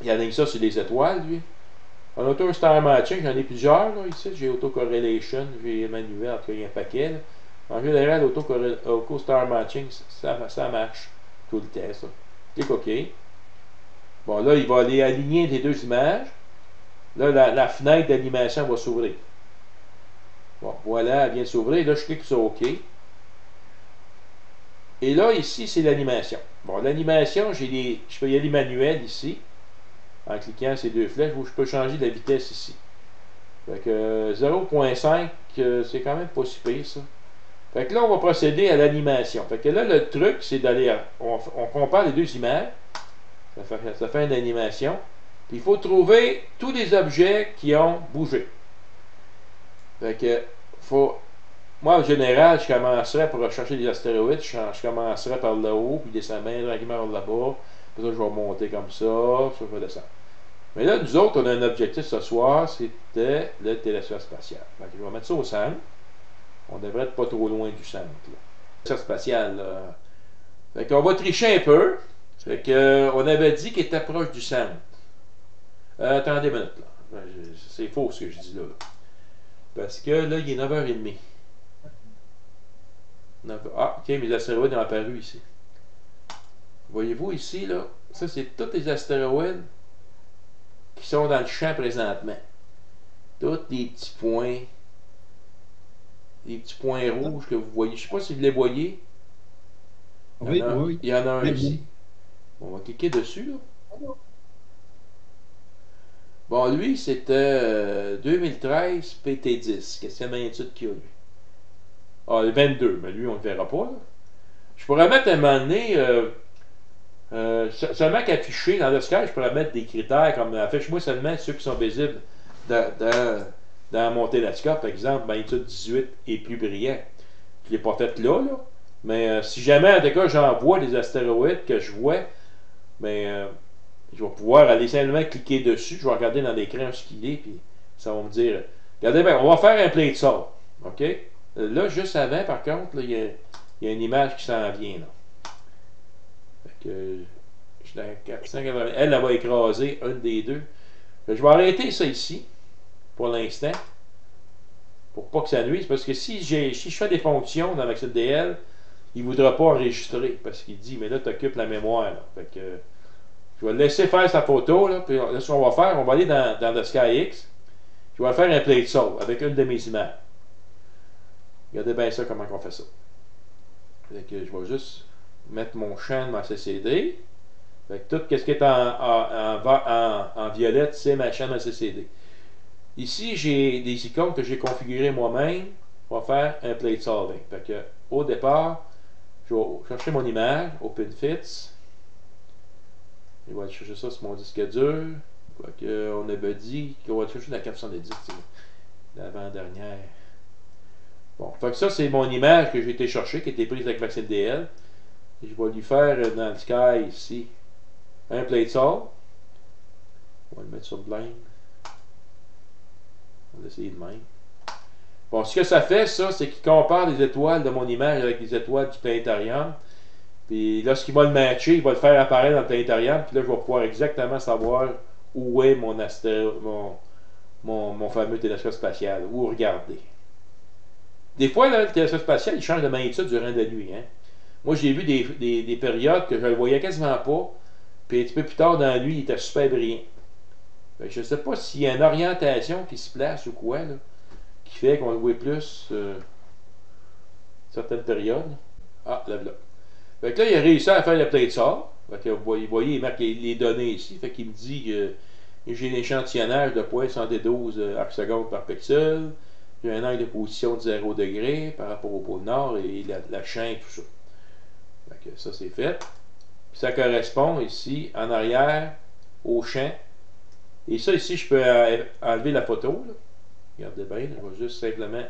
il aligne ça sur les étoiles, lui. En Auto Star Matching, j'en ai plusieurs là, ici. J'ai Auto Correlation, j'ai manuel, en tout cas, il y a un paquet. Là. En général, Auto Star Matching, ça marche tout le temps, ça. Clique OK. Bon, là, il va aller aligner les deux images. Là, la fenêtre d'animation va s'ouvrir. Bon, voilà, elle vient de s'ouvrir. Là, je clique sur OK. Et là, ici, c'est l'animation. Bon, l'animation, je peux y aller manuel ici. En cliquant ces deux flèches, où je peux changer la vitesse ici. Fait que 0.5, c'est quand même pas si pire, ça. Fait que là, on va procéder à l'animation. Fait que là, le truc, c'est d'aller... On compare les deux images. Ça fait une animation. Puis il faut trouver tous les objets qui ont bougé. Fait que, moi, en général, je commencerais pour rechercher des astéroïdes. Je commencerais par le haut, puis descendre bien tranquillement vers là-bas. Puis là, je vais monter comme ça, je vais descendre. Mais là, nous autres, on a un objectif ce soir, c'était le télescope spatial. Fait que je vais mettre ça au centre. On devrait être pas trop loin du centre. Le télescope spatial, là. Fait qu'on va tricher un peu. Fait que, on avait dit qu'il était proche du centre. Attendez une minute, là. C'est faux ce que je dis là. Parce que là, il est 9h30. Ah, ok, mes astéroïdes ont apparu ici. Voyez-vous ici, là, ça c'est tous les astéroïdes qui sont dans le champ présentement. Tous les petits points. Les petits points rouges que vous voyez. Je ne sais pas si vous les voyez. Oui. Il y en a un ici. On va cliquer dessus, là. Bon, lui, c'était 2013 PT10. Qu'est-ce que magnitude qu'il y a, lui? Ah, le 22. Mais lui, on ne le verra pas, là. Je pourrais mettre à un moment donné... seulement qu'affiché dans le sky, je pourrais mettre des critères comme affiche-moi seulement ceux qui sont visibles dans mon télescope, par exemple, magnitude 18 et plus brillant. Je ne l'ai pas fait là, mais si jamais, en tout cas, j'en vois des astéroïdes que je vois, mais je vais pouvoir aller simplement cliquer dessus, je vais regarder dans l'écran ce qu'il est, puis ça va me dire, regardez bien, on va faire un play de sort, OK? Là, juste avant, par contre, là, il y a une image qui s'en vient. Là. Fait que, je suis dans 480. Elle va écraser une des deux. Je vais arrêter ça ici, pour l'instant, pour pas que ça nuise. Parce que si je fais des fonctions dans MaxDL, il ne voudra pas enregistrer. Parce qu'il dit, mais là, tu occupes la mémoire. Là. Fait que, je vais le laisser faire sa photo. Là, puis là, ce qu'on va faire, on va aller dans le SkyX. Je vais faire un play solve avec une de mes images. Regardez bien ça, comment on fait ça. Fait que je vais juste mettre mon champ de ma CCD. Fait que tout ce qui est en violette, c'est ma chaîne CCD. Ici, j'ai des icônes que j'ai configurées moi-même pour faire un plate solving. Fait que, au départ, je vais chercher mon image, OpenFits. Je vais aller chercher ça sur mon disque dur. Fait que, on avait dit qu'on va aller chercher la 410, l'avant-dernière. Bon, fait que ça, c'est mon image que j'ai été chercher, qui a été prise avec MaxDL. Je vais lui faire dans le sky ici un plate solve. On va le mettre sur blind. On va essayer de même. Bon, ce que ça fait, ça, c'est qu'il compare les étoiles de mon image avec les étoiles du planétarium. Puis lorsqu'il va le matcher, il va le faire apparaître dans le planétarium. Puis là, je vais pouvoir exactement savoir où est mon fameux télescope spatial. Où regarder. Des fois, là, le télescope spatial, il change de magnitude durant la nuit. Hein. Moi, j'ai vu des périodes que je ne le voyais quasiment pas. Puis un petit peu plus tard dans la nuit, il était super brillant. Je ne sais pas s'il y a une orientation qui se place ou quoi, là, qui fait qu'on le voit plus certaines périodes. Ah, là, là. Fait que là, il a réussi à faire le plate solve. Fait que vous voyez, il marque les données ici. Fait qu'il me dit que j'ai un échantillonnage de 0.112 arcs-secondes par pixel. J'ai un angle de position de 0 degré par rapport au pôle Nord et la chaîne, tout ça. Fait que ça, c'est fait. Puis ça correspond ici, en arrière, au champ. Et ça, ici, je peux enlever la photo. Là. Regardez bien, je vais juste simplement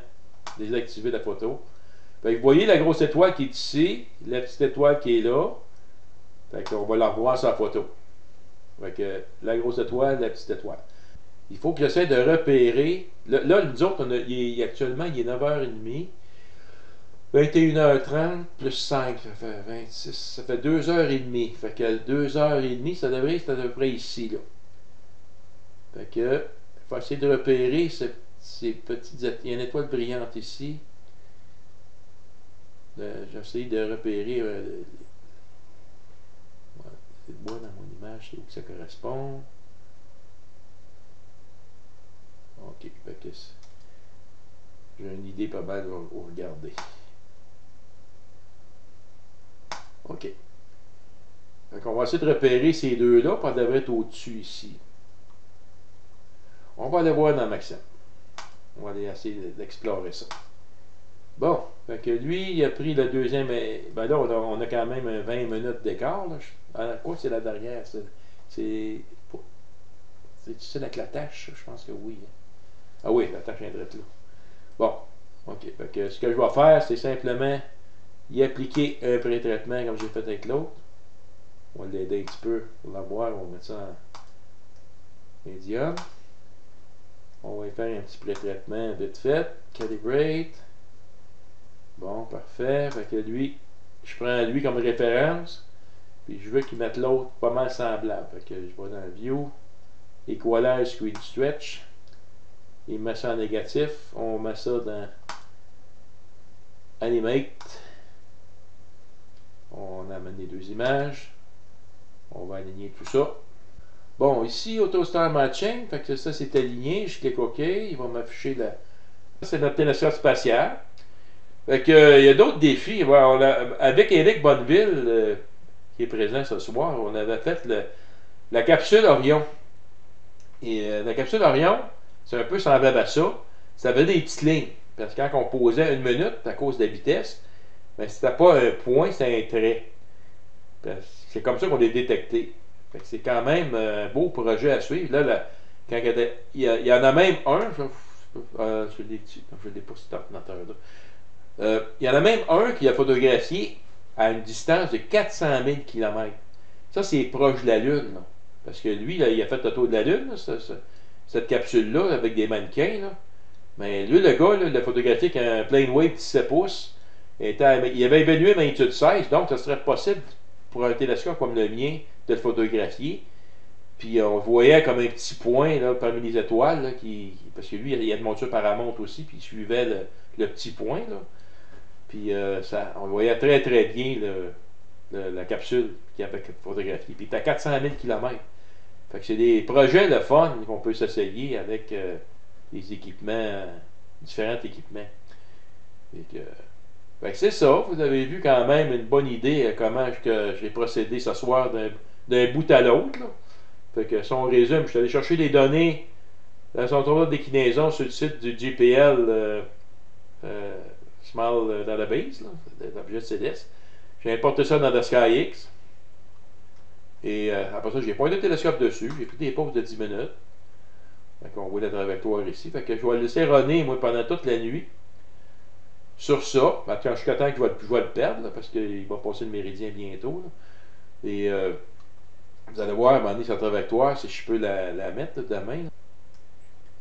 désactiver la photo. Fait que vous voyez la grosse étoile qui est ici, la petite étoile qui est là. Fait qu'on va la revoir sur la photo. Fait que la grosse étoile, la petite étoile. Il faut que j'essaie de repérer. Là, nous autres, actuellement, il est 9h30. 21h30 plus 5, ça fait 26. Ça fait 2h30. Fait que 2h30, ça devrait être à peu près ici, là. Fait que, il faut essayer de repérer ces petites... Il y a une étoile brillante ici. J'essaie de repérer... le bois dans mon image, c'est où que ça correspond. Ok, fait que j'ai une idée pas mal où regarder. Ok. Fait qu'on va essayer de repérer ces deux-là, puis on devrait être au-dessus ici. On va aller voir dans Maxime. On va aller essayer d'explorer ça. Bon, fait que lui, il a pris le deuxième. Ben là, on a quand même 20 minutes d'écart. Quoi, c'est la derrière? C'est avec la tâche? Je pense que oui. Ah oui, la tâche viendrait là. Bon, ok. Fait que ce que je vais faire, c'est simplement y appliquer un pré-traitement comme j'ai fait avec l'autre. On va l'aider un petit peu pour l'avoir. On va mettre ça en médium. On va y faire un petit pré-traitement vite fait. Calibrate. Bon, parfait. Fait que lui, je prends lui comme référence. Puis je veux qu'il mette l'autre pas mal semblable. Fait que je vais dans View. Equalize Screen Stretch. Il met ça en négatif. On met ça dans Animate. On amène les deux images. On va aligner tout ça. Bon, ici, AutoStar Matching, fait que ça c'est aligné, je clique OK, il va m'afficher la... Ça c'est notre télescope spatial. Fait que, il y a d'autres défis. Avec Éric Bonneville, qui est présent ce soir, on avait fait la capsule Orion. Et la capsule Orion, c'est un peu semblable à ça. Ça avait des petites lignes. Parce que quand on posait une minute, à cause de la vitesse, ben, c'était pas un point, c'était un trait. C'est comme ça qu'on est détecté. C'est quand même un beau projet à suivre. Là, quand il y en a même un, je l'ai pas cet ordinateur-là. Il y en a même un qui a photographié à une distance de 400 000 km. Ça, c'est proche de la Lune. Là. Parce que lui, là, il a fait le tour de la Lune, là, cette capsule-là, avec des mannequins. Là. Mais lui, le gars, là, le photographié avec un plane wave 17 pouces, il avait évalué magnitude 16, donc ça serait possible pour un télescope comme le mien de le photographier. Puis on le voyait comme un petit point là, parmi les étoiles, là, parce que lui, il y a de monture paramonte aussi, puis il suivait le petit point. Là. Puis on le voyait très très bien la capsule qu'il avait photographiée. Puis il était à 400 000 km. Fait que c'est des projets de fun qu'on peut s'essayer avec des équipements, différents équipements. Fait que c'est ça, vous avez vu quand même une bonne idée comment j'ai procédé ce soir d'un bout à l'autre. Fait que si on résume, je suis allé chercher des données dans son tournoi de déclinaison sur le site du GPL Small Database, l'objet CDS. J'ai importé ça dans le SkyX. Et après ça, j'ai pointé le télescope dessus. J'ai pris des pauses de 10 minutes. Fait qu'on voit la trajectoire ici. Fait que je vais le laisser runner, moi, pendant toute la nuit. Sur ça, quand jusqu'à temps que je vais le perdre, là, parce qu'il va passer le méridien bientôt. Là. Et vous allez voir, à un moment donné, sa trajectoire, si je peux la mettre là, demain. Là.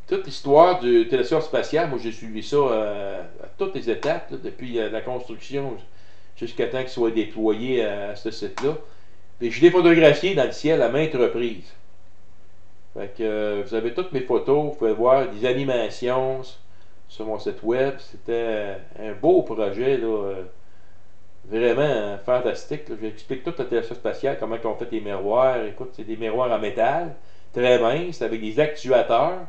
Toute l'histoire du télescope spatial, moi j'ai suivi ça à toutes les étapes, là, depuis la construction jusqu'à temps qu'il soit déployé à ce site-là. Puis je l'ai photographié dans le ciel à maintes reprises. Fait que vous avez toutes mes photos, vous pouvez voir des animations sur mon site web. C'était un beau projet, là, vraiment fantastique. Là. J'explique tout le télescope spatial, comment on fait les miroirs. Écoute, c'est des miroirs en métal, très minces, avec des actuateurs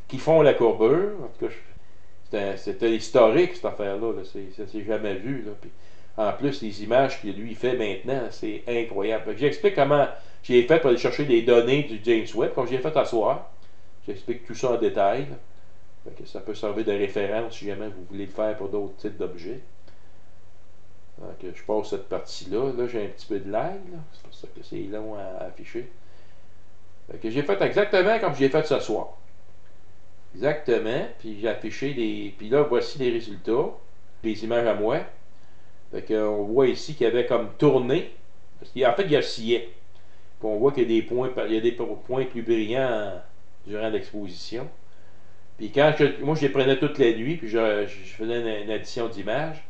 qui font la courbure. En tout cas, c'était historique, cette affaire-là. Là. Ça s'est jamais vu. Là. Puis, en plus, les images qu'il lui fait maintenant, c'est incroyable. J'explique comment j'ai fait pour aller chercher des données du James Webb, comme j'ai fait ce soir. J'explique tout ça en détail. Fait que ça peut servir de référence si jamais vous voulez le faire pour d'autres types d'objets. Donc, je passe cette partie-là. Là, j'ai un petit peu de lag. C'est pour ça que c'est long à afficher. Fait que j'ai fait exactement comme j'ai fait ce soir. Exactement. Puis j'ai affiché les. Puis là, voici les résultats. Les images à moi. Fait qu'on voit ici qu'il y avait comme tourné. Parce qu'en fait, il oscillait. Puis on voit qu'il y a des points plus brillants durant l'exposition. Puis moi, je les prenais toute la nuit, puis je faisais une addition d'images.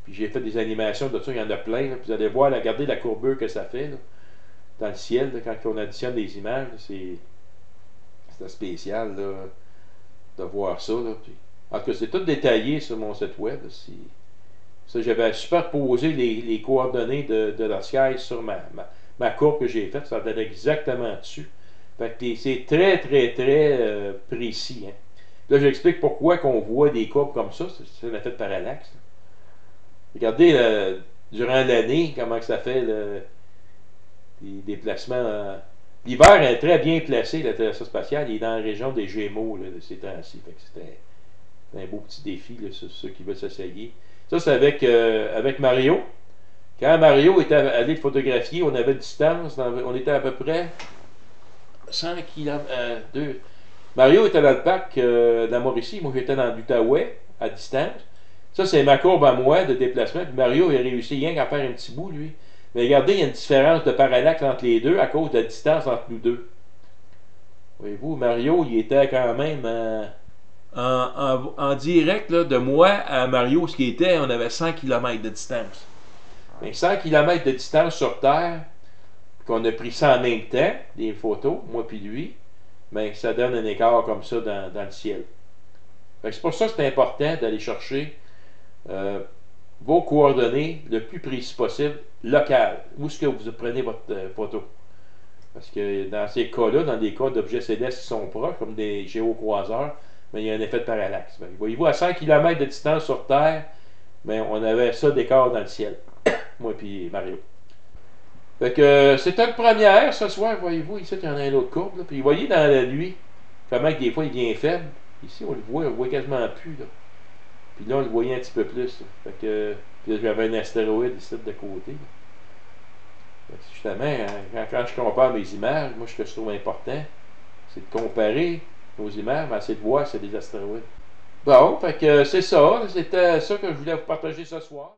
Puis j'ai fait des animations de ça, il y en a plein. Là, puis vous allez voir, regardez la courbure que ça fait là, dans le ciel, là, quand on additionne des images. C'est spécial là, de voir ça. Là, puis, en tout cas, c'est tout détaillé sur mon site web. Ça, j'avais superposé les coordonnées de la Sky sur ma courbe que j'ai faite. Ça donne exactement dessus. Fait que c'est très, très, très précis. Hein. Là, j'explique pourquoi qu'on voit des courbes comme ça. C'est l'effet de parallaxe. Là. Regardez durant l'année comment que ça fait les déplacements. L'hiver est très bien placé, le télescope spatial. Il est dans la région des Gémeaux là, de ces temps-ci. C'était un beau petit défi là, ceux qui veulent s'essayer. Ça, c'est avec Mario. Quand Mario était allé le photographier, on avait une distance, on était à peu près 100 km. Mario était dans le parc de la Mauricie, moi j'étais dans l'Outaouais, à distance. Ça, c'est ma courbe à moi de déplacement. Puis Mario, il a réussi rien qu'à faire un petit bout, lui. Mais regardez, il y a une différence de parallaxe entre les deux à cause de la distance entre nous deux. Voyez-vous, Mario, il était quand même en direct là, de moi à Mario, ce qui était, on avait 100 km de distance. Mais 100 km de distance sur Terre, qu'on a pris ça en même temps, des photos, moi puis lui, mais ça donne un écart comme ça dans le ciel. C'est pour ça que c'est important d'aller chercher vos coordonnées le plus précis possible, locales. Où est-ce que vous prenez votre photo? Parce que dans ces cas-là, dans des cas d'objets célestes qui sont proches, comme des géocroiseurs, mais il y a un effet de parallaxe. Voyez-vous, à 100 km de distance sur Terre, mais on avait ça d'écart dans le ciel. Moi et Mario. Fait que c'était une première ce soir, voyez-vous, ici il y en a une autre courbe. Là. Puis vous voyez dans la nuit, comment des fois il devient faible. Ici on le voit quasiment plus. Là. Puis là on le voyait un petit peu plus. Là. Fait que puis j'avais un astéroïde ici de côté. Fait que justement, quand je compare mes images, moi ce que je trouve important, c'est de comparer nos images, mais essayer de voir si c'est des astéroïdes. Bon, fait que c'est ça. C'était ça que je voulais vous partager ce soir.